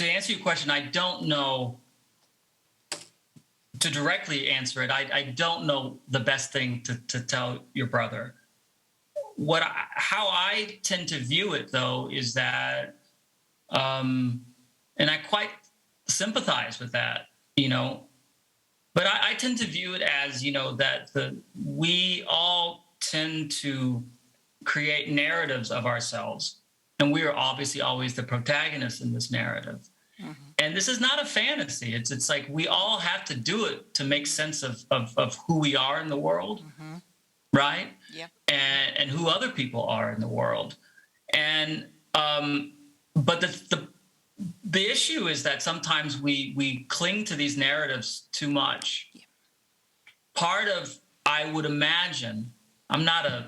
Speaker 6: answer your question, I don't know, to directly answer it, I don't know the best thing to tell your brother. How I tend to view it, though, is that, and I quite sympathize with that, but I tend to view it as, that we all tend to create narratives of ourselves, and we are obviously always the protagonist in this narrative. Mm-hmm. And this is not a fantasy. It's like we all have to do it to make sense of who we are in the world, mm-hmm. right?
Speaker 5: Yeah.
Speaker 6: And who other people are in the world. And but the issue is that sometimes we cling to these narratives too much. Yeah. Part of, I would imagine, I'm not a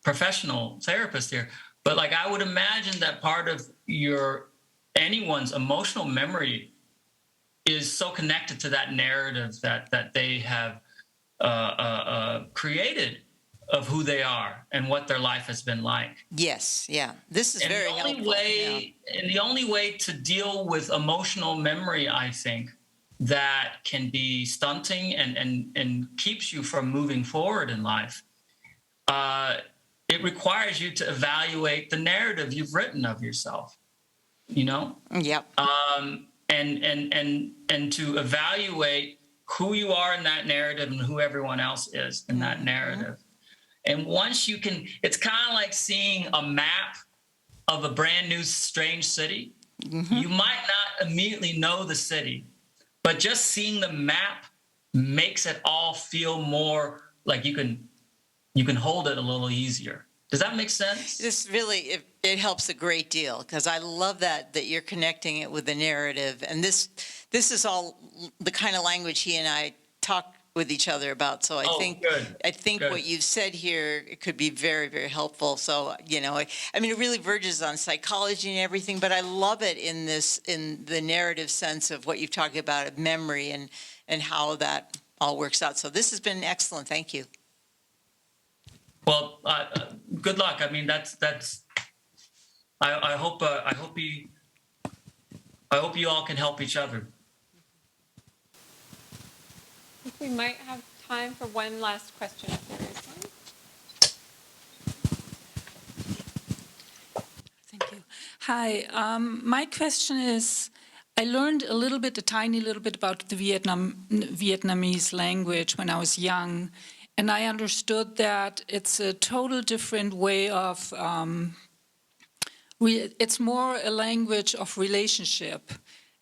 Speaker 6: professional therapist here, but I would imagine that part of anyone's emotional memory is so connected to that narrative that they have created of who they are and what their life has been like.
Speaker 5: Yes, yeah. This is very helpful.
Speaker 6: And the only way to deal with emotional memory, I think, that can be stunting and keeps you from moving forward in life, it requires you to evaluate the narrative you've written of yourself,
Speaker 5: Yep.
Speaker 6: And to evaluate who you are in that narrative and who everyone else is in that narrative. And once you can, it's kind of like seeing a map of a brand new strange city. Mm-hmm. You might not immediately know the city, but just seeing the map makes it all feel more like you can hold it a little easier. Does that make sense?
Speaker 5: This really, it helps a great deal, because I love that you're connecting it with the narrative. And this is all the kind of language he and I talk with each other about. So I think good. What you've said here, it could be very, very helpful. So, I mean, it really verges on psychology and everything, but I love it in the narrative sense of what you've talked about, of memory and how that all works out. So this has been excellent. Thank you.
Speaker 6: Well, good luck. I mean, I hope you all can help each other.
Speaker 2: I think we might have time for one last question if there is one.
Speaker 7: Thank you. Hi, my question is, I learned a tiny little bit about the Vietnamese language when I was young, and I understood that it's a total different way of, it's more a language of relationship.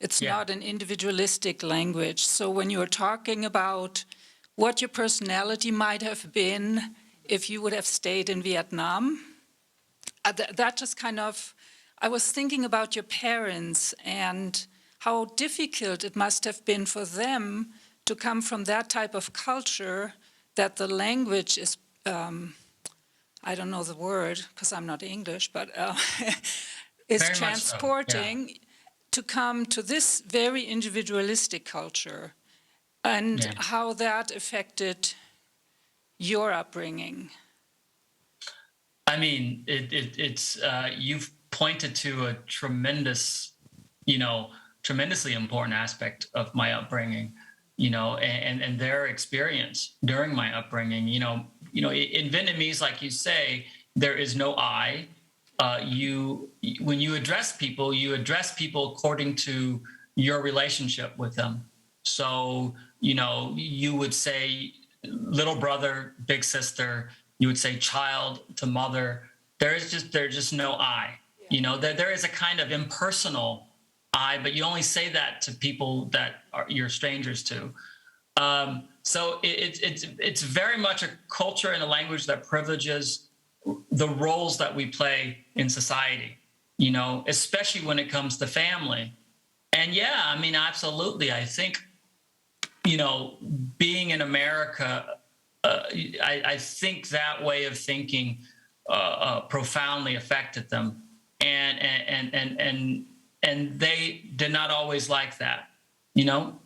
Speaker 7: It's not an individualistic language. So when you're talking about what your personality might have been if you would have stayed in Vietnam, that just kind of, I was thinking about your parents and how difficult it must have been for them to come from that type of culture, that the language is, I don't know the word because I'm not English, but is
Speaker 6: Very much so, yeah.
Speaker 7: transporting to come to this very individualistic culture, and
Speaker 6: Yeah.
Speaker 7: how that affected your upbringing.
Speaker 6: I mean, it's you've pointed to a tremendously important aspect of my upbringing, and their experience during my upbringing. In Vietnamese, like you say, there is no I. When you address people according to your relationship with them. So, you would say little brother, big sister. You would say child to mother. There's just no I. There is a kind of impersonal I, but you only say that to people that you're strangers to. So it's very much a culture and a language that privileges the roles that we play in society, especially when it comes to family. And yeah, I mean, absolutely. I think, being in America, I think that way of thinking profoundly affected them, and they did not always like that,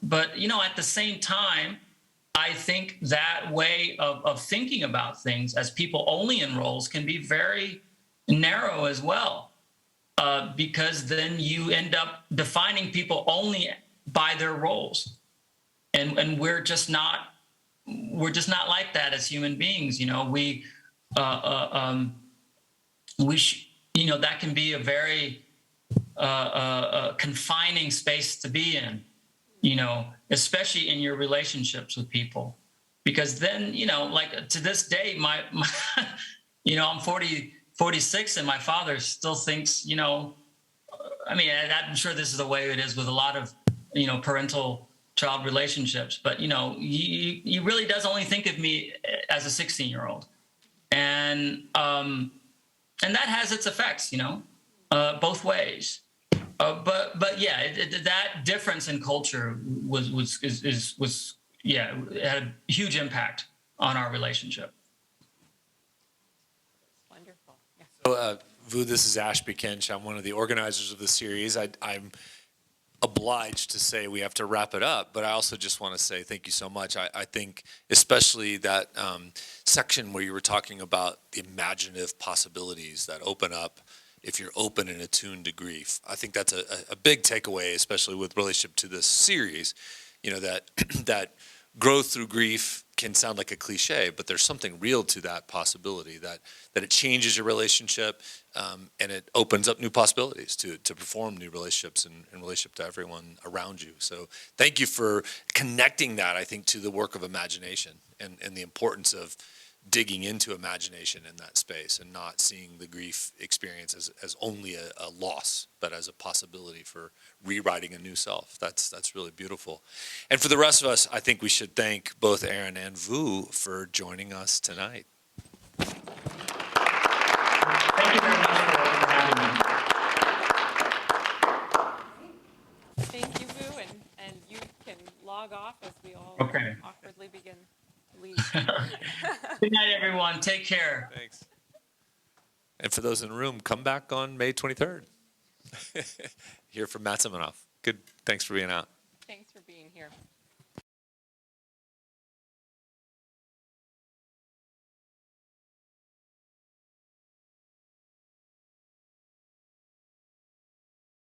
Speaker 6: But at the same time, I think that way of thinking about things as people only in roles can be very narrow as well, because then you end up defining people only by their roles, and we're just not like that as human beings. That can be a very confining space to be in, especially in your relationships with people, because then, like to this day, my I'm 46 and my father still thinks, I mean, I'm sure this is the way it is with a lot of, parental child relationships, but, he really does only think of me as a 16-year-old. And that has its effects, both ways. But yeah, that difference in culture was it had a huge impact on our relationship.
Speaker 2: Wonderful. Yeah.
Speaker 1: So, Vu, this is Ashby Kench. I'm one of the organizers of the series. I'm obliged to say we have to wrap it up, but I also just want to say thank you so much. I think especially that section where you were talking about the imaginative possibilities that open up if you're open and attuned to grief. I think that's a big takeaway, especially with relationship to this series, that growth through grief can sound like a cliche, but there's something real to that possibility, that it changes your relationship, and it opens up new possibilities to perform new relationships in relationship to everyone around you. So thank you for connecting that, I think, to the work of imagination and the importance of digging into imagination in that space and not seeing the grief experience as only a loss, but as a possibility for rewriting a new self. That's really beautiful. And for the rest of us, I think we should thank both Erin and Vu for joining us tonight.
Speaker 6: Thank you very much for having me.
Speaker 2: Thank you, Vu, and you can log off as we all
Speaker 6: Okay.
Speaker 2: awkwardly begin to leave.
Speaker 6: Good night, everyone. Take care.
Speaker 1: Thanks. And for those in the room, come back on May 23rd. Hear from Matt Siminoff. Good. Thanks for being out.
Speaker 2: Thanks for being here.